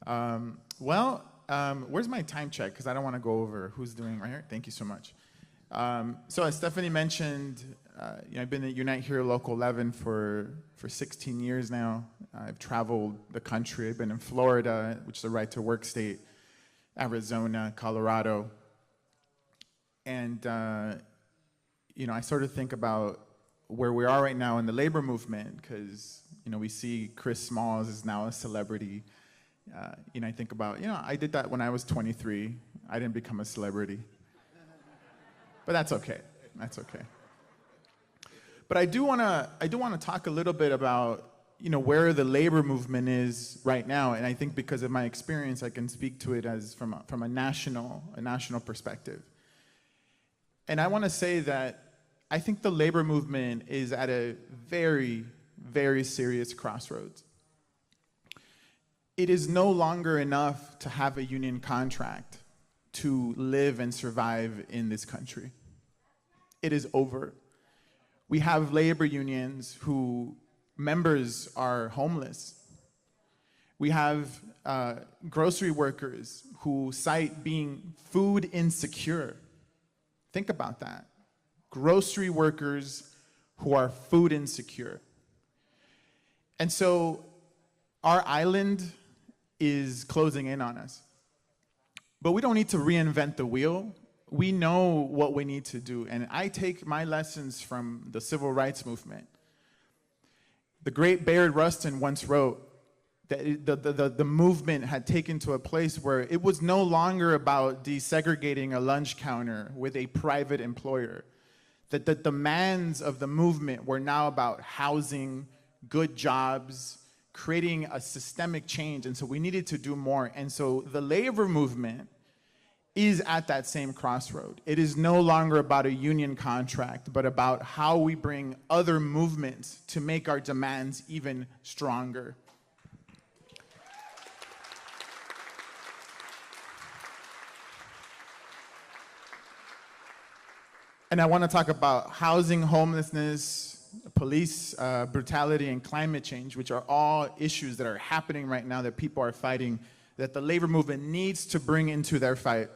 Where's my time check? Because I don't want to go over who's doing right here. Thank you so much. So as Stephanie mentioned, I've been at Unite Here Local 11 for 16 years now. I've traveled the country. I've been in Florida, which is a right to work state, Arizona, Colorado. And, I sort of think about where we are right now in the labor movement, because we see Chris Smalls is now a celebrity. I think about I did that when I was 23. I didn't become a celebrity, but that's okay. That's okay. But I do want to talk a little bit about where the labor movement is right now, and I think because of my experience, I can speak to it as from a national perspective. And I want to say that I think the labor movement is at a very, very serious crossroads. It is no longer enough to have a union contract to live and survive in this country. It is over. We have labor unions who members are homeless. We have grocery workers who cite being food insecure. Think about that. Grocery workers who are food insecure. And so our island is closing in on us. But we don't need to reinvent the wheel. We know what we need to do. And I take my lessons from the civil rights movement. The great Bayard Rustin once wrote that the movement had taken to a place where it was no longer about desegregating a lunch counter with a private employer. That the demands of the movement were now about housing, good jobs, creating a systemic change. And so we needed to do more. And so the labor movement is at that same crossroad. It is no longer about a union contract, but about how we bring other movements to make our demands even stronger. And I want to talk about housing, homelessness, police brutality, and climate change, which are all issues that are happening right now that people are fighting, that the labor movement needs to bring into their fight.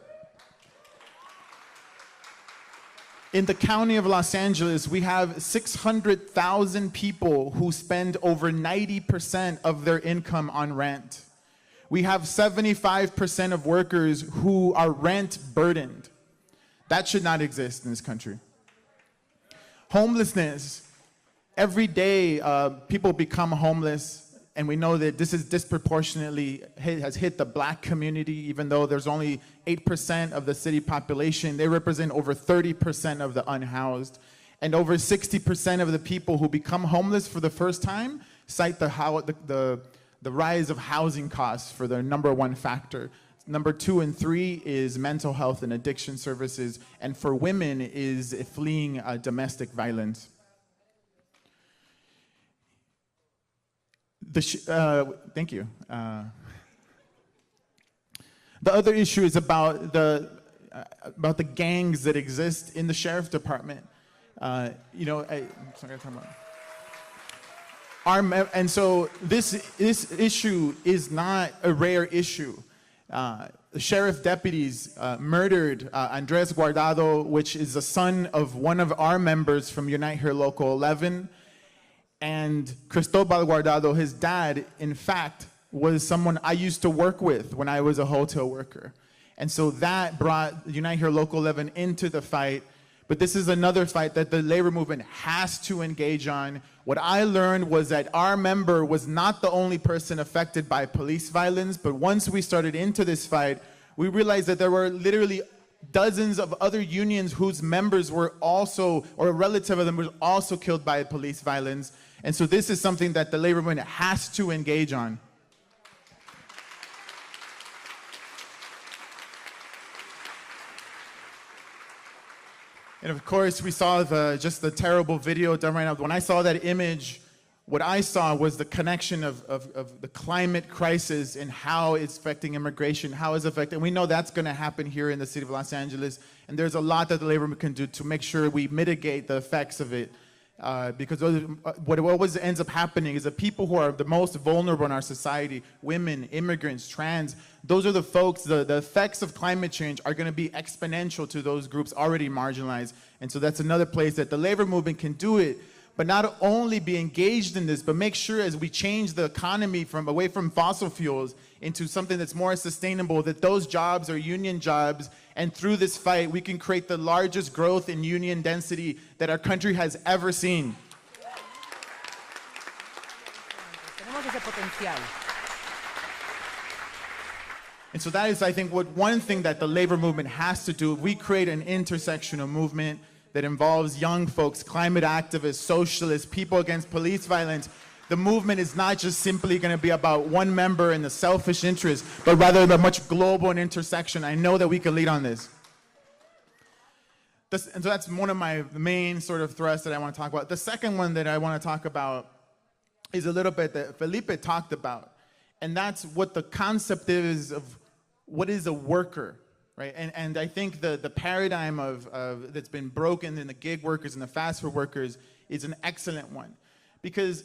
In the county of Los Angeles, we have 600,000 people who spend over 90% of their income on rent. We have 75% of workers who are rent burdened. That should not exist in this country. Homelessness. Every day, people become homeless, and we know that this is disproportionately has hit the black community, even though there's only 8% of the city population. They represent over 30% of the unhoused. And over 60% of the people who become homeless for the first time cite the rise of housing costs for their number one factor. Number 2 and 3 is mental health and addiction services, and for women is fleeing domestic violence. Thank you. The other issue is about the gangs that exist in the sheriff department. And so this issue is not a rare issue. The sheriff deputies murdered Andres Guardado, which is the son of one of our members from Unite Here Local 11. And Cristobal Guardado, his dad, in fact, was someone I used to work with when I was a hotel worker. And so that brought Unite Here Local 11 into the fight. But this is another fight that the labor movement has to engage on. What I learned was that our member was not the only person affected by police violence, but once we started into this fight, we realized that there were literally dozens of other unions whose members were also, or a relative of them was also killed by police violence. And so this is something that the labor movement has to engage on. And of course, we saw just the terrible video done right now. When I saw that image, what I saw was the connection of the climate crisis and how it's affecting immigration, how it's affecting, and we know that's going to happen here in the city of Los Angeles. And there's a lot that the labor movement can do to make sure we mitigate the effects of it. Because what always ends up happening is the people who are the most vulnerable in our society, women, immigrants, trans, those are the folks, the effects of climate change are going to be exponential to those groups already marginalized. And so that's another place that the labor movement can do it, but not only be engaged in this, but make sure as we change the economy away from fossil fuels into something that's more sustainable, that those jobs are union jobs. And through this fight, we can create the largest growth in union density that our country has ever seen. And so that is, I think, one thing that the labor movement has to do. We create an intersectional movement that involves young folks, climate activists, socialists, people against police violence, the movement is not just simply going to be about one member and the selfish interest, but rather the much global and intersection. I know that we can lead on this. And so that's one of my main sort of thrusts that I want to talk about. The second one that I want to talk about is a little bit that Felipe talked about, and that's what the concept is of what is a worker, right? And I think the paradigm of that's been broken in the gig workers and the fast food workers is an excellent one, because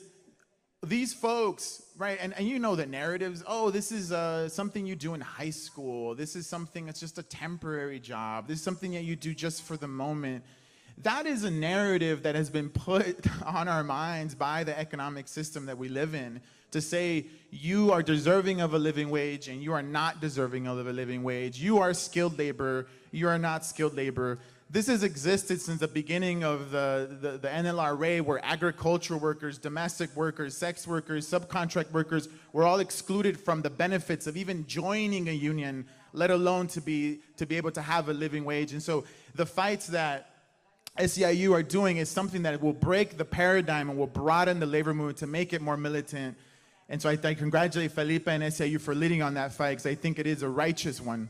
these folks, right, and you know the narratives, oh, this is something you do in high school. This is something that's just a temporary job. This is something that you do just for the moment. That is a narrative that has been put on our minds by the economic system that we live in to say you are deserving of a living wage and you are not deserving of a living wage. You are skilled labor. You are not skilled labor. This has existed since the beginning of the NLRA, where agricultural workers, domestic workers, sex workers, subcontract workers were all excluded from the benefits of even joining a union, let alone to be able to have a living wage. And so the fights that SEIU are doing is something that will break the paradigm and will broaden the labor movement to make it more militant. And so I congratulate Felipe and SEIU for leading on that fight, because I think it is a righteous one.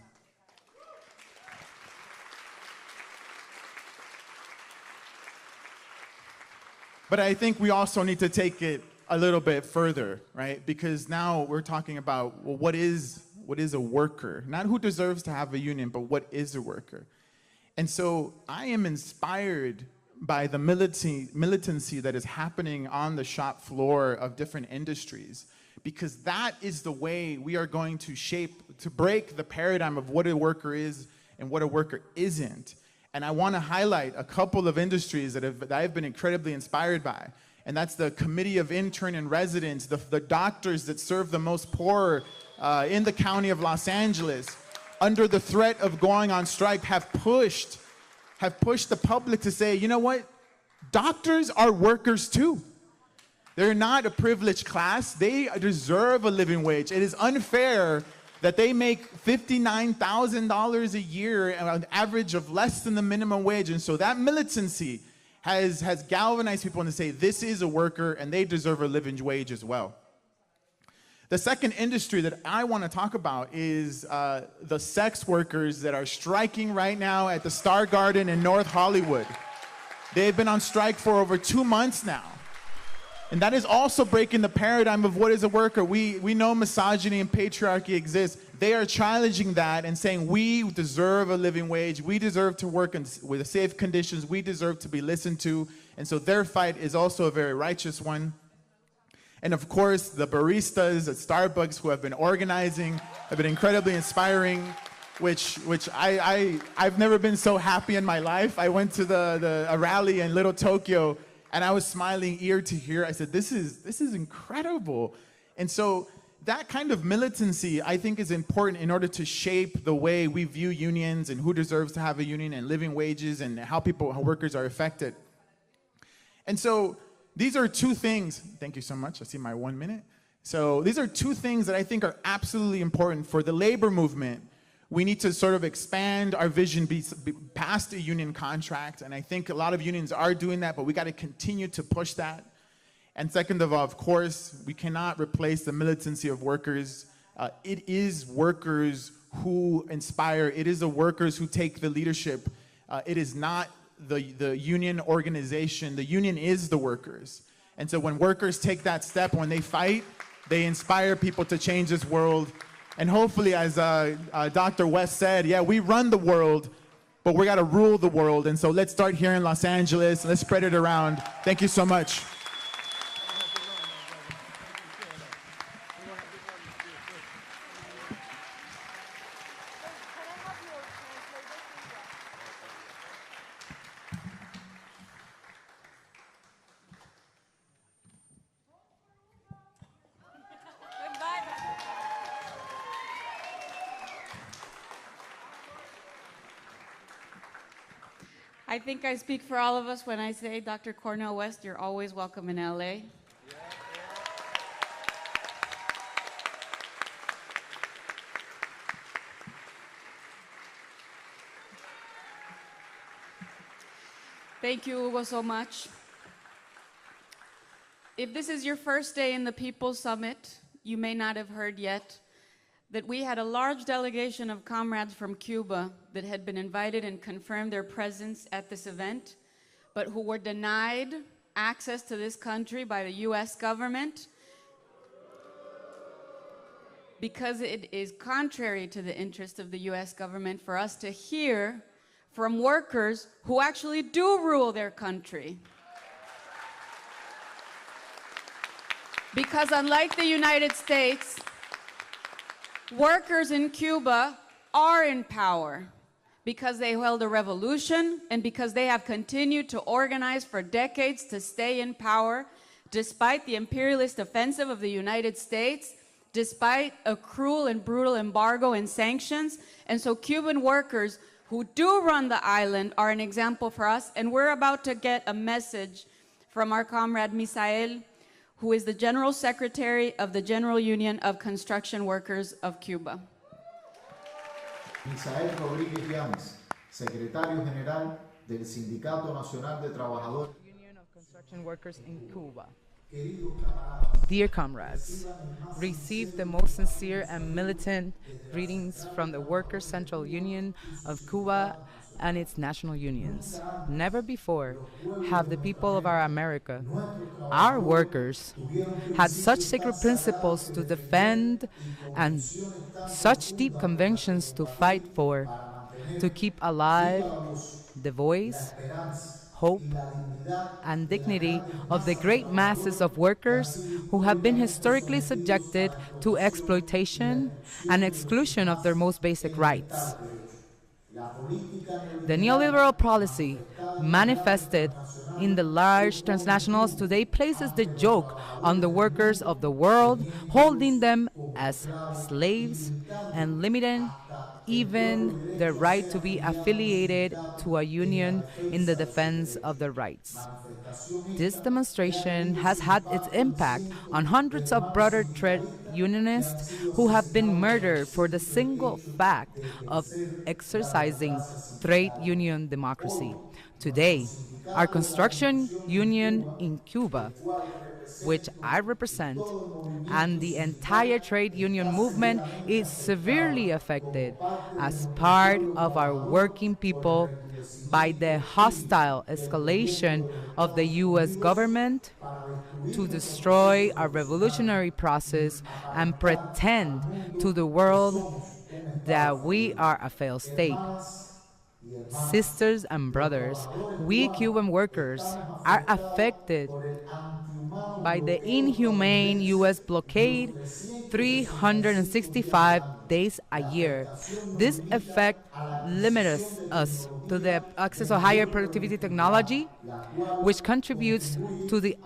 But I think we also need to take it a little bit further, right? Because now we're talking about, well, what is a worker? Not who deserves to have a union, but what is a worker? And so I am inspired by the militancy that is happening on the shop floor of different industries, because that is the way we are going to break the paradigm of what a worker is and what a worker isn't. And I want to highlight a couple of industries that I've been incredibly inspired by. And that's the Committee of Intern and Residents, the doctors that serve the most poor in the county of Los Angeles, under the threat of going on strike, have pushed the public to say, you know what? Doctors are workers too. They're not a privileged class. They deserve a living wage. It is unfair that they make $59,000 a year, an average of less than the minimum wage. And so that militancy has galvanized people to say this is a worker and they deserve a living wage as well. The second industry that I want to talk about is the sex workers that are striking right now at the Star Garden in North Hollywood. They've been on strike for over 2 months now. And that is also breaking the paradigm of what is a worker. We know misogyny and patriarchy exists. They are challenging that and saying we deserve a living wage. We deserve to work with safe conditions. We deserve to be listened to. And so their fight is also a very righteous one. And of course, the baristas at Starbucks who have been organizing have been incredibly inspiring, which I've never been so happy in my life. I went to a rally in Little Tokyo, and I was smiling ear to ear. I said, this is incredible. And so that kind of militancy, I think, is important in order to shape the way we view unions and who deserves to have a union and living wages and how workers are affected. And so these are two things. Thank you so much. I see my 1 minute. So these are two things that I think are absolutely important for the labor movement. We need to sort of expand our vision past a union contract, and I think a lot of unions are doing that, but we got to continue to push that. And second of all, of course, we cannot replace the militancy of workers. It is workers who inspire. It is the workers who take the leadership. It is not the union organization. The union is the workers. And so when workers take that step, when they fight, they inspire people to change this world. And hopefully, as Dr. West said, yeah, we run the world, but we got to rule the world. And so let's start here in Los Angeles. Let's spread it around. Thank you so much. I think I speak for all of us when I say, Dr. Cornel West, you're always welcome in LA. Thank you, Hugo, so much. If this is your first day in the People's Summit, you may not have heard yet that we had a large delegation of comrades from Cuba that had been invited and confirmed their presence at this event, but who were denied access to this country by the US government because it is contrary to the interest of the US government for us to hear from workers who actually do rule their country. Because unlike the United States, workers in Cuba are in power because they held a revolution and because they have continued to organize for decades to stay in power despite the imperialist offensive of the United States, despite a cruel and brutal embargo and sanctions. And so Cuban workers who do run the island are an example for us. And we're about to get a message from our comrade Misael, who is the General Secretary of the General Union of Construction Workers of Cuba. Misael Rodríguez Llames, Secretario General del Sindicato Nacional de Trabajadores. Union of Construction Workers in Cuba. Dear comrades, receive the most sincere and militant greetings from the Workers' Central Union of Cuba and its national unions. Never before have the people of our America, our workers, had such sacred principles to defend and such deep convictions to fight for, to keep alive the voice, hope, and dignity of the great masses of workers who have been historically subjected to exploitation and exclusion of their most basic rights. The neoliberal policy manifested in the large transnationals today places the joke on the workers of the world, holding them as slaves and limiting even their right to be affiliated to a union in the defense of their rights. This demonstration has had its impact on hundreds of brother trade unionists who have been murdered for the single fact of exercising trade union democracy. Today, our construction union in Cuba, which I represent, and the entire trade union movement is severely affected as part of our working people by the hostile escalation of the U.S. government to destroy our revolutionary process and pretend to the world that we are a failed state. Sisters and brothers, we Cuban workers are affected by the inhumane U.S. blockade 365 days a year. This effect limits us to the access to higher productivity technology, which contributes to the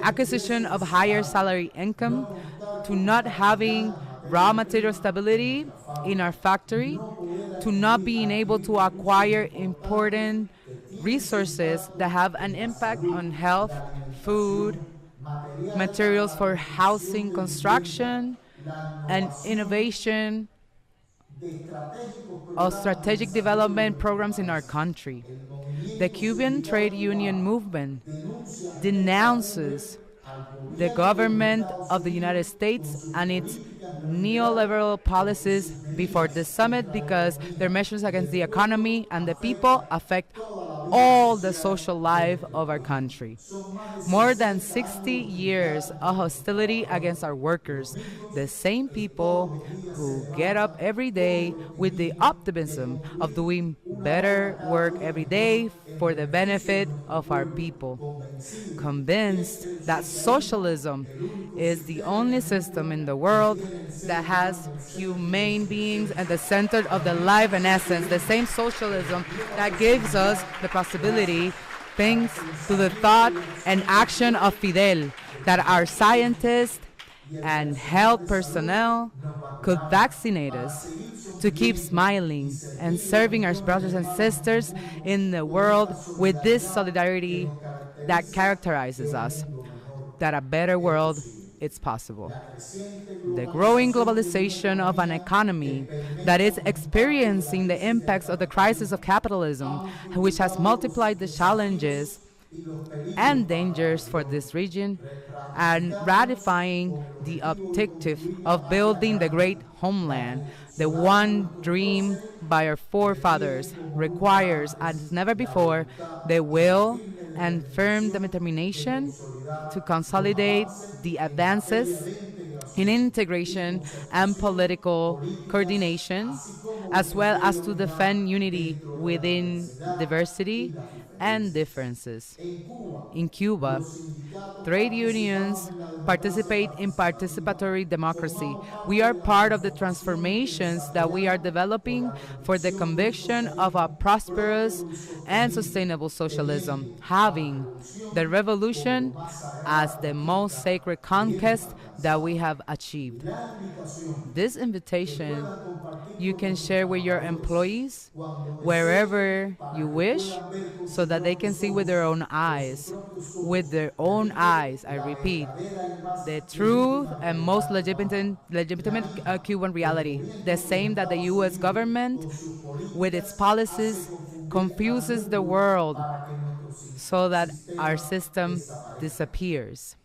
acquisition of higher salary income, to not having raw material stability in our factory, to not being able to acquire important resources that have an impact on health, food, materials for housing construction, and innovation of strategic development programs in our country. The Cuban trade union movement denounces the government of the United States and its neoliberal policies before the summit because their measures against the economy and the people affect all the social life of our country. More than 60 years of hostility against our workers, the same people who get up every day with the optimism of doing better work every day for the benefit of our people, convinced that socialism is the only system in the world that has humane beings at the center of the life and essence, the same socialism that gives us the possibility, thanks to the thought and action of Fidel, that our scientists and health personnel could vaccinate us to keep smiling and serving our brothers and sisters in the world with this solidarity that characterizes us, that a better world is possible. The growing globalization of an economy that is experiencing the impacts of the crisis of capitalism, which has multiplied the challenges and dangers for this region, and ratifying the objective of building the great homeland, the one dreamed by our forefathers, requires, as never before, the will and firm determination to consolidate the advances in integration and political coordination, as well as to defend unity within diversity and differences. In Cuba, trade unions participate in participatory democracy. We are part of the transformations that we are developing for the conviction of a prosperous and sustainable socialism, having the revolution as the most sacred conquest that we have achieved. This invitation you can share with your employees wherever you wish so that they can see with their own eyes. With their own eyes, I repeat, the truth and most legitimate Cuban reality. The same that the U.S. government, with its policies, confuses the world so that our system disappears.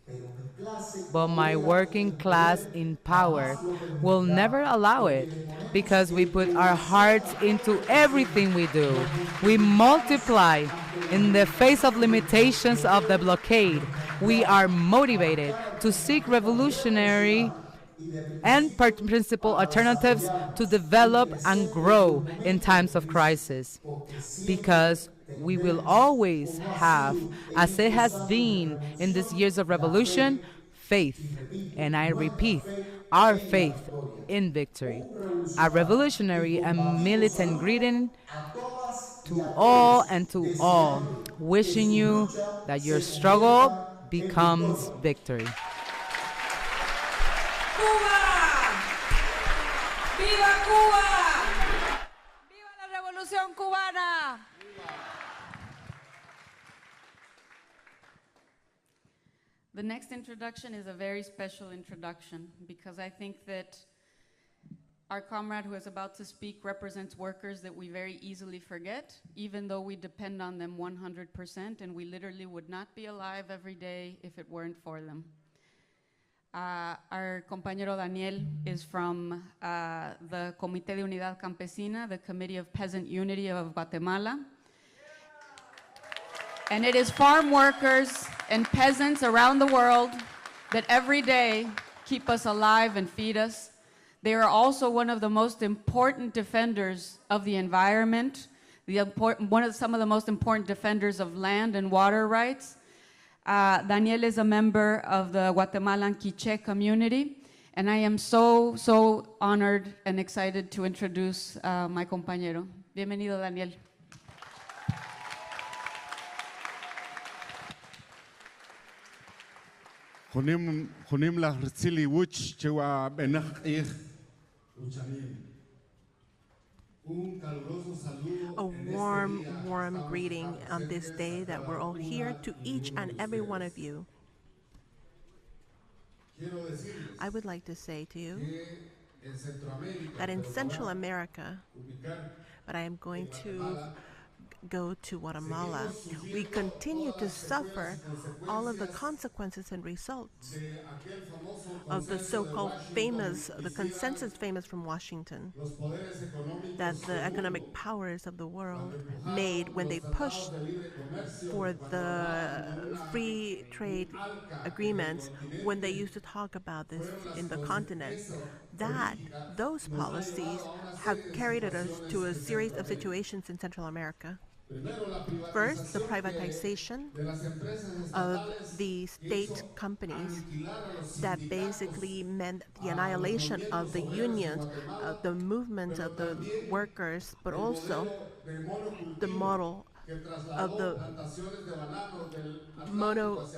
But my working class in power will never allow it because we put our hearts into everything we do. We multiply in the face of limitations of the blockade. We are motivated to seek revolutionary and principal alternatives to develop and grow in times of crisis. Because we will always have, as it has been in these years of revolution, faith. And I repeat, our faith in victory. A revolutionary and militant greeting to all and to all, wishing you that your struggle becomes victory. ¡Cuba! ¡Viva Cuba! ¡Viva la Revolución Cubana! The next introduction is a very special introduction because I think that our comrade who is about to speak represents workers that we very easily forget, even though we depend on them 100%, and we literally would not be alive every day if it weren't for them. Our compañero Daniel is from the Comité de Unidad Campesina, the Committee of Peasant Unity of Guatemala. And it is farm workers and peasants around the world that every day keep us alive and feed us. They are also one of the most important defenders of the environment, some of the most important defenders of land and water rights. Daniel is a member of the Guatemalan Quiché community, and I am so honored and excited to introduce my compañero. Bienvenido, Daniel. Honim la rzili wuch chewa benach ich. A warm greeting on this day that we're all here to each and every one of you. I would like to say to you that in Central America, but I am going to go to Guatemala, we continue to suffer all of the consequences and results of the so-called famous, the consensus famous from Washington, that the economic powers of the world made when they pushed for the free trade agreements, when they used to talk about this in the continent, that those policies have carried us to a series of situations in Central America. First, the privatization of the state companies that basically meant the annihilation of the unions, the movement of the workers, but also the model of the mono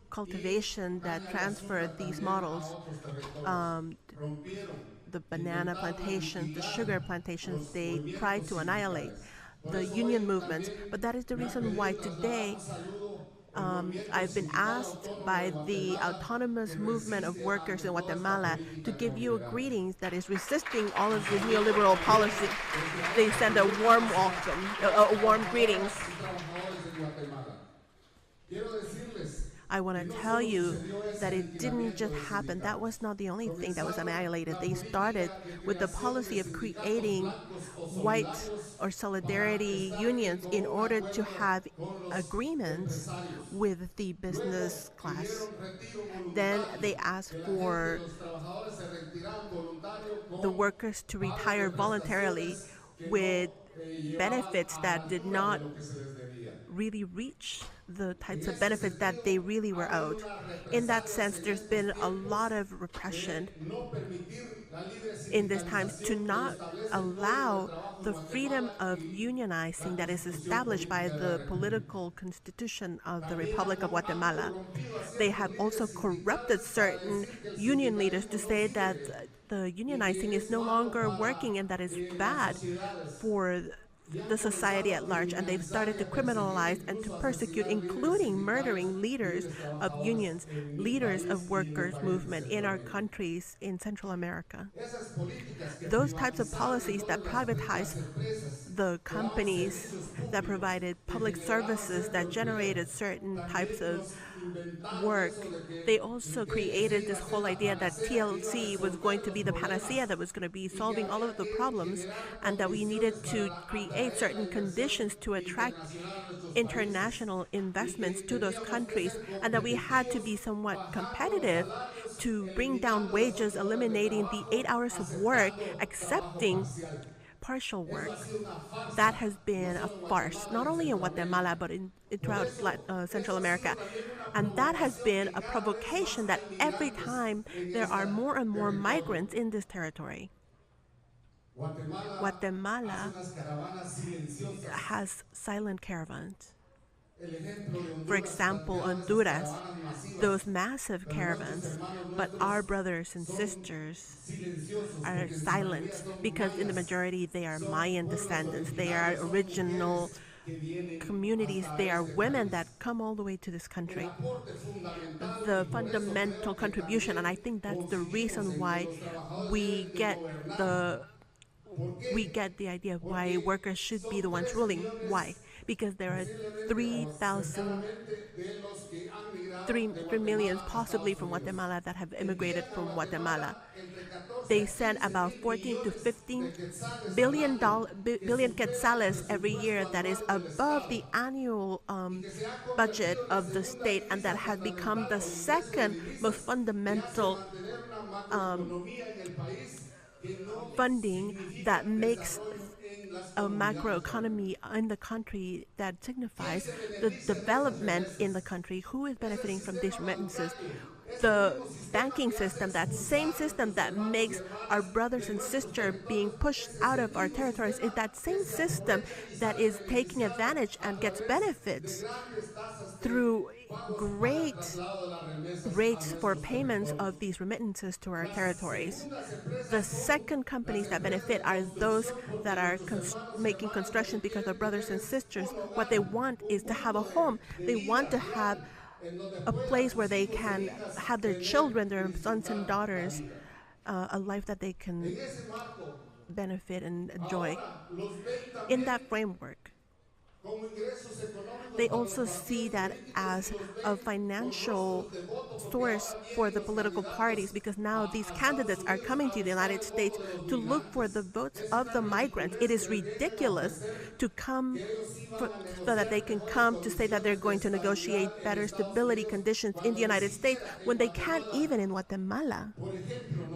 cultivation that transferred these models, the banana plantations, the sugar plantations, they tried to annihilate the union movements. But that is the reason why today I've been asked by the autonomous movement of workers in Guatemala to give you a greeting that is resisting all of the neoliberal policy. They send a warm welcome, a warm greetings. I want to tell you that it didn't just happen. That was not the only thing that was annihilated. They started with the policy of creating white or solidarity unions in order to have agreements with the business class. Then they asked for the workers to retire voluntarily with benefits that did not really reach the types of benefits that they really were owed. In that sense, there's been a lot of repression in these times to not allow the freedom of unionizing that is established by the political constitution of the Republic of Guatemala. They have also corrupted certain union leaders to say that the unionizing is no longer working and that is bad for the society at large, and they've started to criminalize and to persecute, including murdering leaders of unions, leaders of workers' movement in our countries in Central America. Those types of policies that privatize the companies that provided public services that generated certain types of work, they also created this whole idea that TLC was going to be the panacea that was going to be solving all of the problems, and that we needed to create certain conditions to attract international investments to those countries, and that we had to be somewhat competitive to bring down wages, eliminating the 8 hours of work, accepting partial work. That has been a farce, not only in Guatemala, but throughout Central America. And that has been a provocation that every time there are more and more migrants in this territory, Guatemala has silent caravans. For example, Honduras, those massive caravans, but our brothers and sisters are silent because in the majority they are Mayan descendants. They are original communities. They are women that come all the way to this country. The fundamental contribution, and I think that's the reason why we get the idea of why workers should be the ones ruling. Why? Because there are 3 million possibly from Guatemala that have immigrated from Guatemala. They send about 14 to 15 billion quetzales every year, that is above the annual budget of the state, and that has become the second most fundamental funding that makes a macroeconomy in the country, that signifies the development in the country. Who is benefiting from these remittances? The banking system, that same system that makes our brothers and sisters being pushed out of our territories, is that same system that is taking advantage and gets benefits through great rates for payments of these remittances to our territories. The second companies that benefit are those that are making construction because of brothers and sisters. What they want is to have a home. They want to have a place where they can have their children, their sons and daughters, a life that they can benefit and enjoy. In that framework, they also see that as a financial source for the political parties, because now these candidates are coming to the United States to look for the votes of the migrants. It is ridiculous to come so that they can come to say that they're going to negotiate better stability conditions in the United States when they can't even in Guatemala.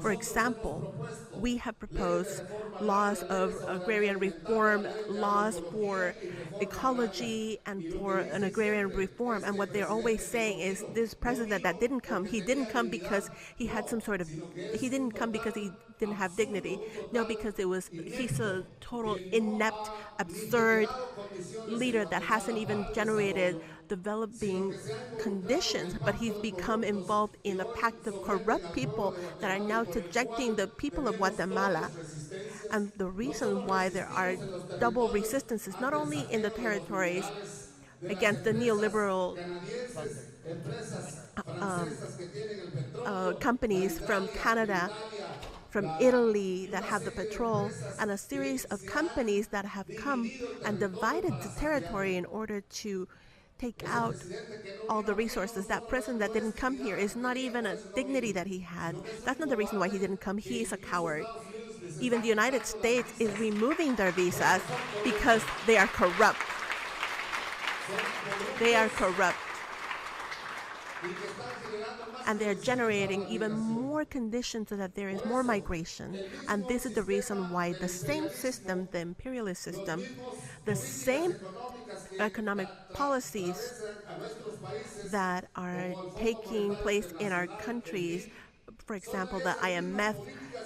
For example, we have proposed laws of agrarian reform, laws for ecology, and for an agrarian reform. And what they're always saying is this president that didn't come, he didn't come because he had he didn't come because he didn't have dignity. No, because he's a total inept, absurd leader that hasn't even generated developing conditions, but he's become involved in a pact of corrupt people that are now subjecting the people of Guatemala. And the reason why there are double resistances, not only in the territories against the neoliberal companies from Canada, from Italy that have the petrol, and a series of companies that have come and divided the territory in order to take out all the resources. That president that didn't come here is not even a dignity that he had. That's not the reason why he didn't come. He is a coward. Even the United States is removing their visas because they are corrupt. They are corrupt. And they're generating even more conditions so that there is more migration. And this is the reason why the same system, the imperialist system, the same economic policies that are taking place in our countries, for example, the IMF,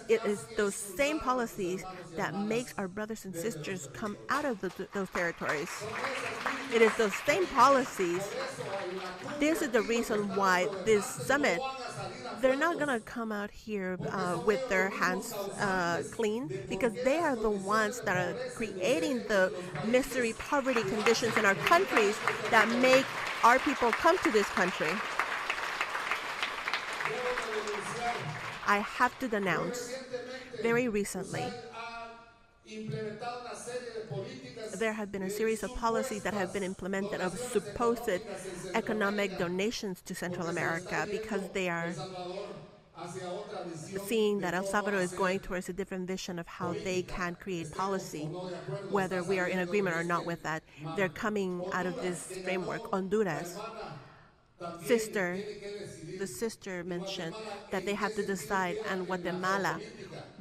it is those same policies that makes our brothers and sisters come out of those territories. It is those same policies. This is the reason why this summit, they're not going to come out here with their hands clean, because they are the ones that are creating the misery, poverty conditions in our countries that make our people come to this country. I have to denounce, very recently, there have been a series of policies that have been implemented of supposed economic donations to Central America because they are seeing that El Salvador is going towards a different vision of how they can create policy, whether we are in agreement or not with that. They're coming out of this framework. Honduras, the sister mentioned that they have to decide, and Guatemala,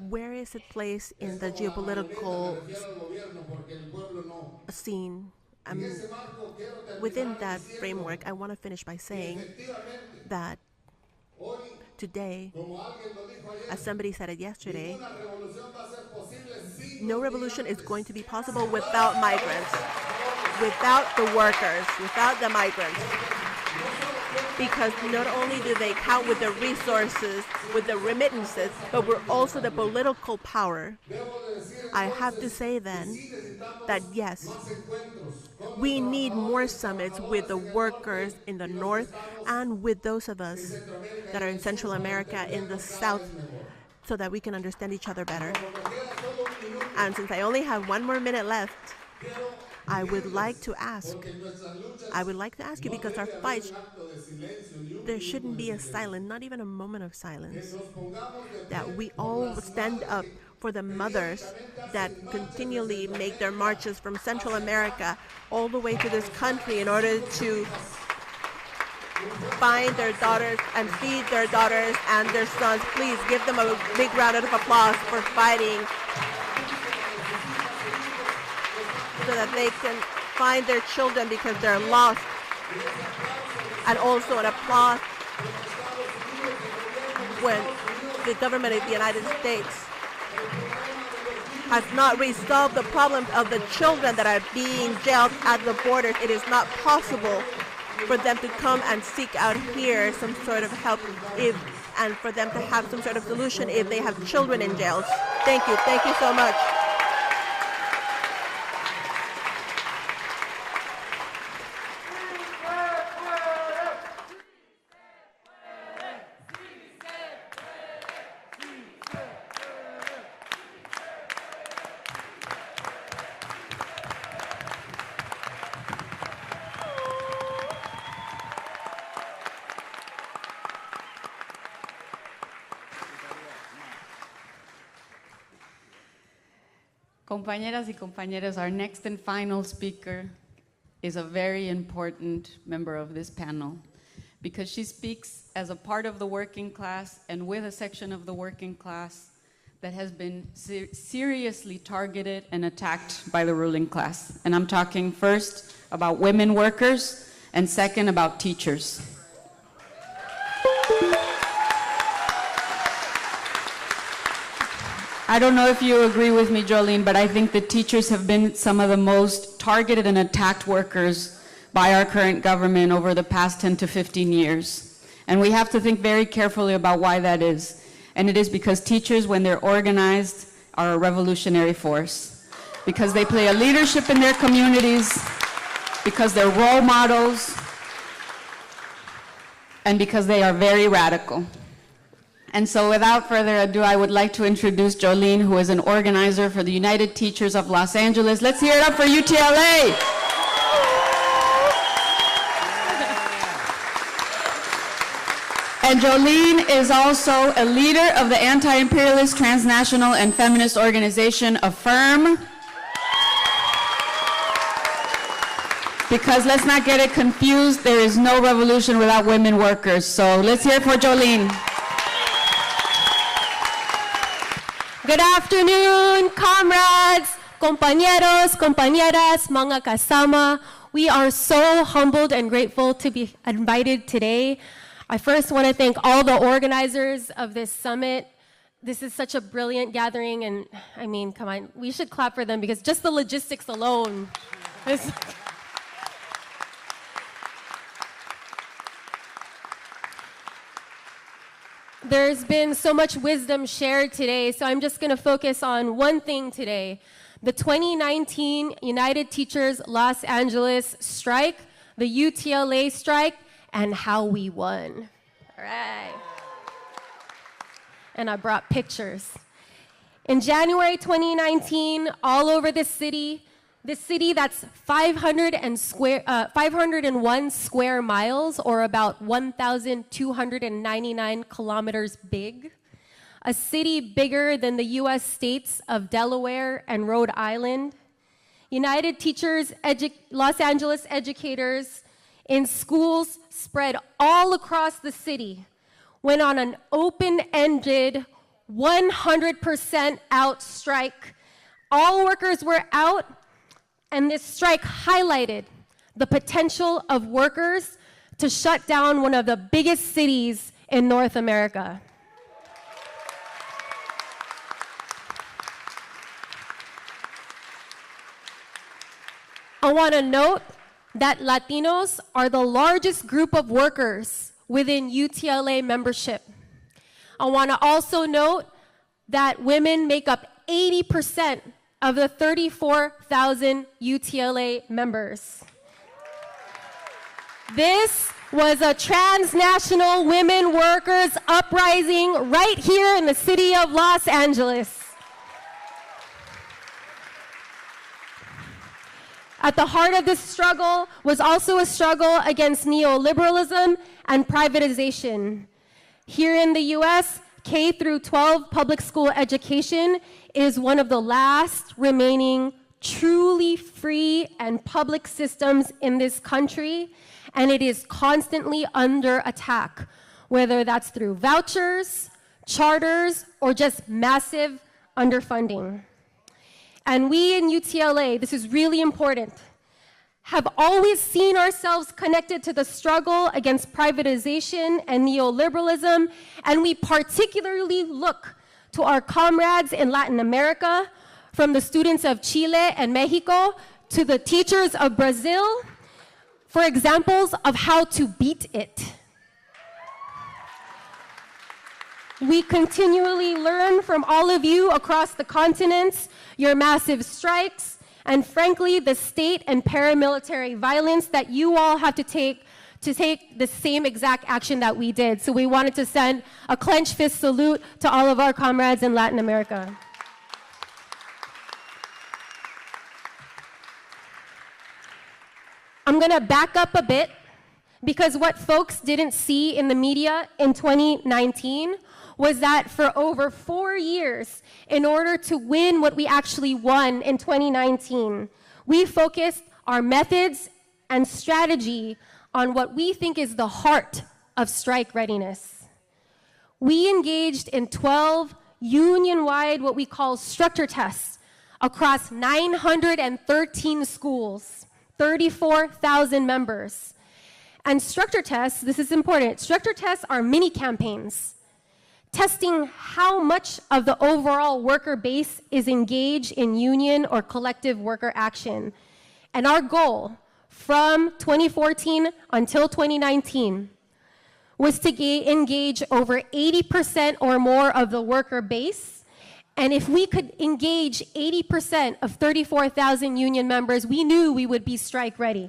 where is it placed in the geopolitical scene? Within that framework, I want to finish by saying that today, as somebody said it yesterday, no revolution is going to be possible without migrants, without the workers, without the migrants. Because not only do they count with the resources, with the remittances, but we're also the political power. I have to say then that yes, we need more summits with the workers in the north and with those of us that are in Central America, in the south, so that we can understand each other better. And since I only have 1 more minute left, I would like to ask you, because our fight, there shouldn't be a silence, not even a moment of silence, that we all stand up for the mothers that continually make their marches from Central America all the way to this country in order to find their daughters and feed their daughters and their sons. Please give them a big round of applause for fighting so that they can find their children because they're lost. And also an applause when the government of the United States has not resolved the problems of the children that are being jailed at the borders. It is not possible for them to come and seek out here some sort of help and for them to have some sort of solution if they have children in jails. Thank you. Thank you so much. Compañeras y compañeros, our next and final speaker is a very important member of this panel because she speaks as a part of the working class and with a section of the working class that has been seriously targeted and attacked by the ruling class. And I'm talking first about women workers and second about teachers. I don't know if you agree with me, Jolene, but I think the teachers have been some of the most targeted and attacked workers by our current government over the past 10 to 15 years. And we have to think very carefully about why that is. And it is because teachers, when they're organized, are a revolutionary force. Because they play a leadership in their communities, because they're role models, and because they are very radical. And so without further ado, I would like to introduce Jolene, who is an organizer for the United Teachers of Los Angeles. Let's hear it up for UTLA. And Jolene is also a leader of the anti-imperialist, transnational, and feminist organization Affirm. Because let's not get it confused, there is no revolution without women workers. So let's hear it for Jolene. Good afternoon, comrades, compañeros, compañeras, mga kasama. We are so humbled and grateful to be invited today. I first want to thank all the organizers of this summit. This is such a brilliant gathering, and I mean, come on, we should clap for them because just the logistics alone is... There's been so much wisdom shared today, so I'm just going to focus on one thing today. The 2019 United Teachers Los Angeles strike, the UTLA strike, and how we won. All right. And I brought pictures. In January 2019, all over the city that's 501 square miles, or about 1,299 kilometers big, a city bigger than the US states of Delaware and Rhode Island. United Teachers, Los Angeles educators in schools spread all across the city went on an open-ended 100% out strike. All workers were out, and this strike highlighted the potential of workers to shut down one of the biggest cities in North America. I want to note that Latinos are the largest group of workers within UTLA membership. I want to also note that women make up 80% of the 34,000 UTLA members. This was a transnational women workers uprising right here in the city of Los Angeles. At the heart of this struggle was also a struggle against neoliberalism and privatization. Here in the US, K through 12 public school education is one of the last remaining truly free and public systems in this country, and it is constantly under attack, whether that's through vouchers, charters, or just massive underfunding. And we in UTLA, this is really important, have always seen ourselves connected to the struggle against privatization and neoliberalism, and we particularly look to our comrades in Latin America, from the students of Chile and Mexico to the teachers of Brazil, for examples of how to beat it. We continually learn from all of you across the continents, your massive strikes, and frankly, the state and paramilitary violence that you all have to take the same exact action that we did. So we wanted to send a clenched fist salute to all of our comrades in Latin America. I'm gonna back up a bit, because what folks didn't see in the media in 2019 was that for over 4 years, in order to win what we actually won in 2019, we focused our methods and strategy on what we think is the heart of strike readiness. We engaged in 12 union-wide, what we call structure tests, across 913 schools, 34,000 members. And structure tests, this is important, structure tests are mini campaigns, testing how much of the overall worker base is engaged in union or collective worker action. And our goal from 2014 until 2019 was to engage over 80% or more of the worker base. And if we could engage 80% of 34,000 union members, we knew we would be strike ready.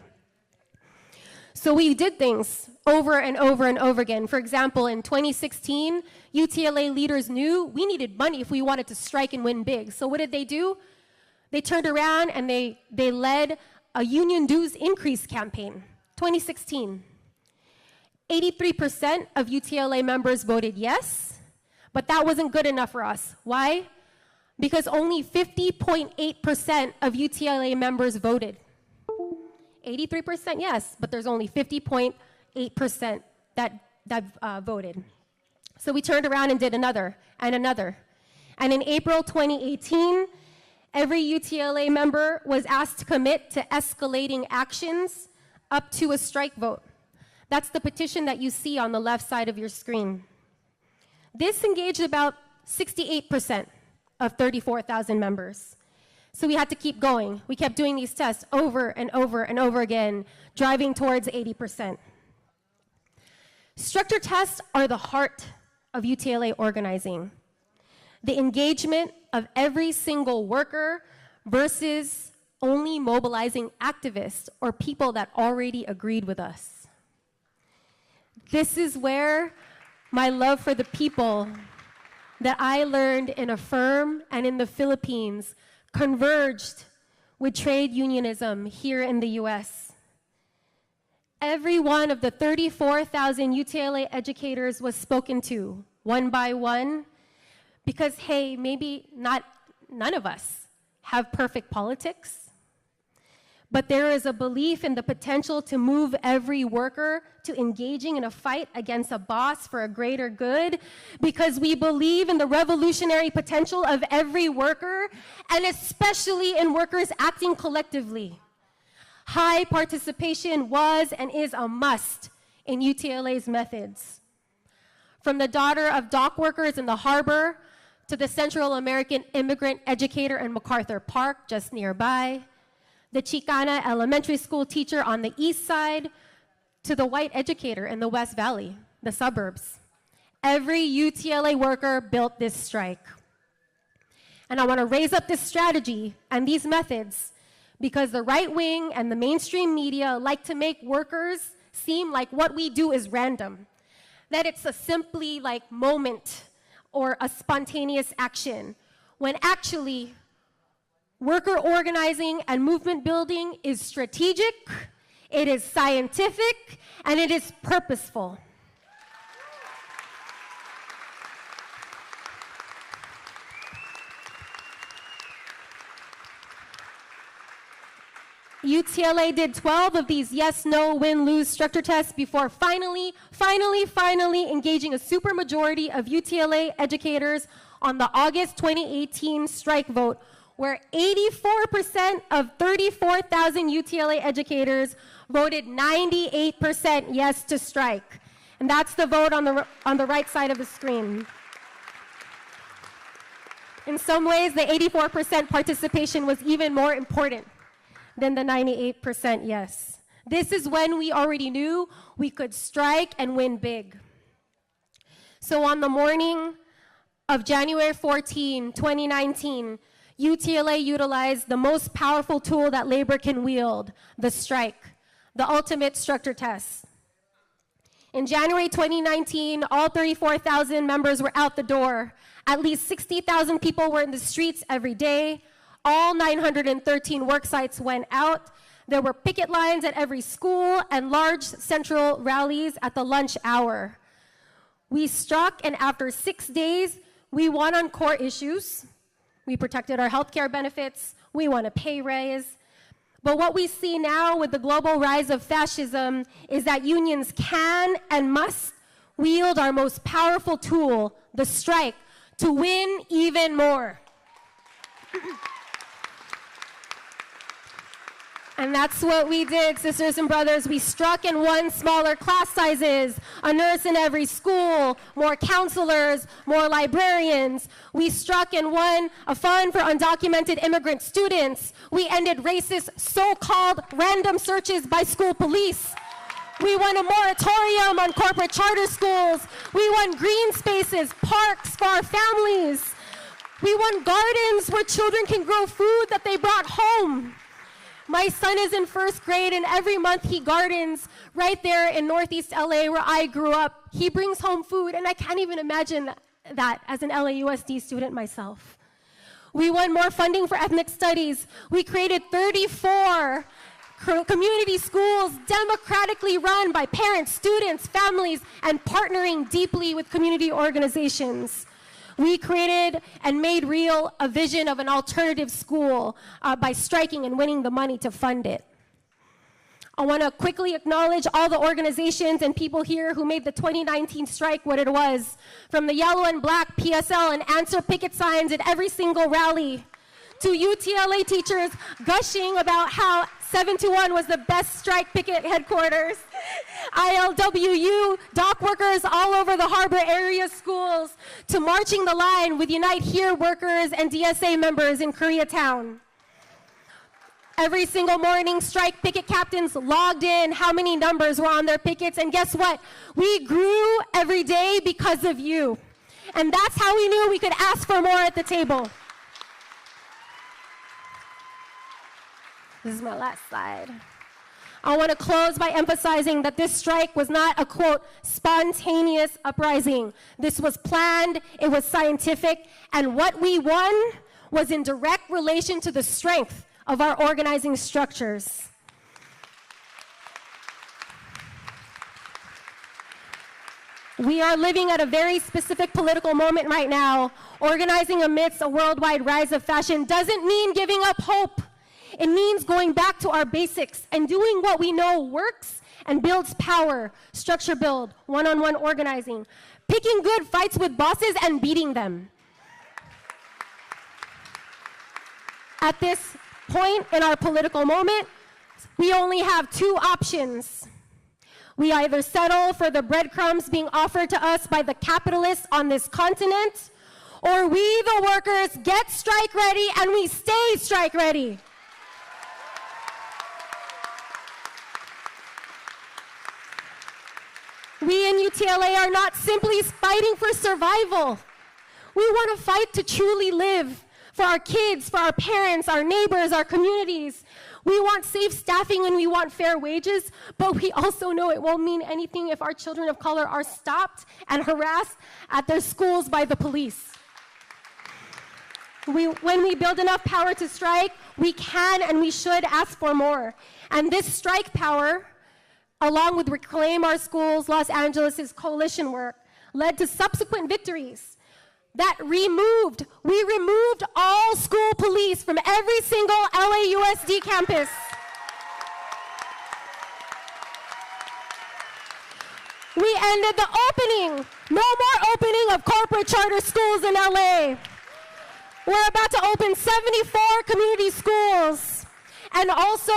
So we did things over and over and over again. For example, in 2016, UTLA leaders knew we needed money if we wanted to strike and win big. So what did they do? They turned around and they led a union dues increase campaign, 2016. 83% of UTLA members voted yes, but that wasn't good enough for us. Why? Because only 50.8% of UTLA members voted. 83% yes, but there's only 50.8% that voted. So we turned around and did another and another. And in April 2018, every UTLA member was asked to commit to escalating actions up to a strike vote. That's the petition that you see on the left side of your screen. This engaged about 68% of 34,000 members. So we had to keep going. We kept doing these tests over and over and over again, driving towards 80%. Structure tests are the heart of UTLA organizing. The engagement of every single worker versus only mobilizing activists or people that already agreed with us. This is where my love for the people that I learned in a firm and in the Philippines converged with trade unionism here in the US. Every one of the 34,000 UTLA educators was spoken to, one by one, because, hey, maybe none of us have perfect politics, but there is a belief in the potential to move every worker to engaging in a fight against a boss for a greater good, because we believe in the revolutionary potential of every worker, and especially in workers acting collectively. High participation was and is a must in UTLA's methods. From the daughter of dock workers in the harbor to the Central American immigrant educator in MacArthur Park, just nearby, the Chicana elementary school teacher on the east side, to the white educator in the West Valley, the suburbs. Every UTLA worker built this strike. And I want to raise up this strategy and these methods because the right wing and the mainstream media like to make workers seem like what we do is random, that it's a simply like moment or a spontaneous action, when actually worker organizing and movement building is strategic, it is scientific, and it is purposeful. UTLA did 12 of these yes, no, win, lose structure tests before finally engaging a supermajority of UTLA educators on the August 2018 strike vote, where 84% of 34,000 UTLA educators voted 98% yes to strike. And that's the vote on the right side of the screen. In some ways, the 84% participation was even more important than the 98% yes. This is when we already knew we could strike and win big. So on the morning of January 14, 2019, UTLA utilized the most powerful tool that labor can wield, the strike, the ultimate structure test. In January 2019, all 34,000 members were out the door. At least 60,000 people were in the streets every day. All 913 work sites went out. There were picket lines at every school and large central rallies at the lunch hour. We struck, and after 6 days, we won on core issues. We protected our healthcare benefits. We won a pay raise. But what we see now with the global rise of fascism is that unions can and must wield our most powerful tool, the strike, to win even more. And that's what we did, sisters and brothers. We struck and won smaller class sizes, a nurse in every school, more counselors, more librarians. We struck and won a fund for undocumented immigrant students. We ended racist so-called random searches by school police. We won a moratorium on corporate charter schools. We won green spaces, parks for our families. We won gardens where children can grow food that they brought home. My son is in first grade, and every month he gardens right there in Northeast LA where I grew up. He brings home food, and I can't even imagine that as an LAUSD student myself. We won more funding for ethnic studies. We created 34 community schools democratically run by parents, students, families, and partnering deeply with community organizations. We created and made real a vision of an alternative school by striking and winning the money to fund it. I want to quickly acknowledge all the organizations and people here who made the 2019 strike what it was. From the yellow and black PSL and answer picket signs at every single rally, to UTLA teachers gushing about how 721 was the best strike picket headquarters, ILWU dock workers all over the harbor area schools, to marching the line with Unite Here workers and DSA members in Koreatown. Every single morning, strike picket captains logged in how many numbers were on their pickets, and guess what? We grew every day because of you. And that's how we knew we could ask for more at the table. This is my last slide. I want to close by emphasizing that this strike was not a, quote, spontaneous uprising. This was planned, it was scientific, and what we won was in direct relation to the strength of our organizing structures. We are living at a very specific political moment right now. Organizing amidst a worldwide rise of fashion doesn't mean giving up hope. It means going back to our basics and doing what we know works and builds power, structure build, one-on-one organizing, picking good fights with bosses and beating them. At this point in our political moment, we only have two options. We either settle for the breadcrumbs being offered to us by the capitalists on this continent, or we, the workers, get strike ready and we stay strike ready. We in UTLA are not simply fighting for survival. We want to fight to truly live for our kids, for our parents, our neighbors, our communities. We want safe staffing and we want fair wages, but we also know it won't mean anything if our children of color are stopped and harassed at their schools by the police. When we build enough power to strike, we can and we should ask for more. And this strike power, along with Reclaim Our Schools, Los Angeles' coalition work, led to subsequent victories that we removed all school police from every single LAUSD campus. We ended the opening, no more opening of corporate charter schools in LA. We're about to open 74 community schools. And also,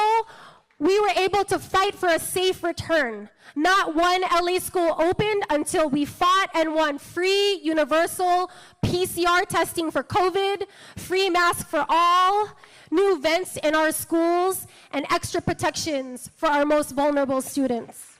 we were able to fight for a safe return. Not one LA school opened until we fought and won free universal PCR testing for COVID, free masks for all, new vents in our schools, and extra protections for our most vulnerable students.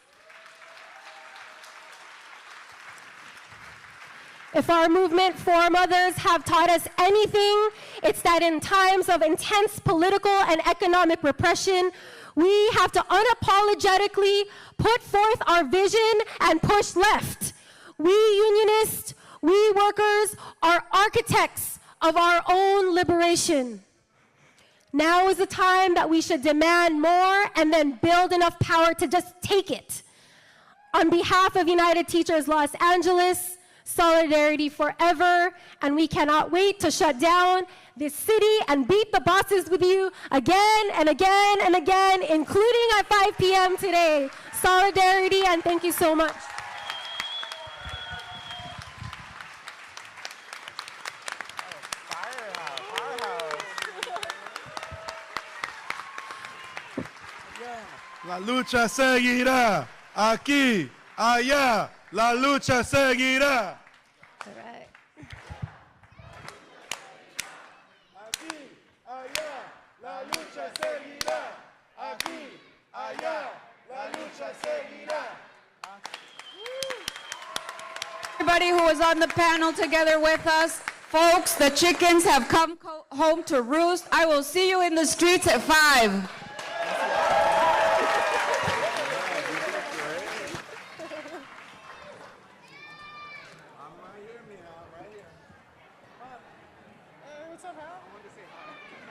If our movement for mothers have taught us anything, it's that in times of intense political and economic repression, we have to unapologetically put forth our vision and push left. We unionists, we workers are architects of our own liberation. Now is the time that we should demand more and then build enough power to just take it. On behalf of United Teachers Los Angeles, solidarity forever, and we cannot wait to shut down this city and beat the bosses with you again and again and again, including at 5 p.m. today. Solidarity, and thank you so much. La lucha seguirá, aquí, allá, la lucha seguirá. All right. Aquí, allá, la lucha seguirá. Aquí, allá, la lucha seguirá. Everybody who was on the panel together with us, folks, the chickens have come home to roost. I will see you in the streets at 5. What's up, Hal? I wanted to say hi.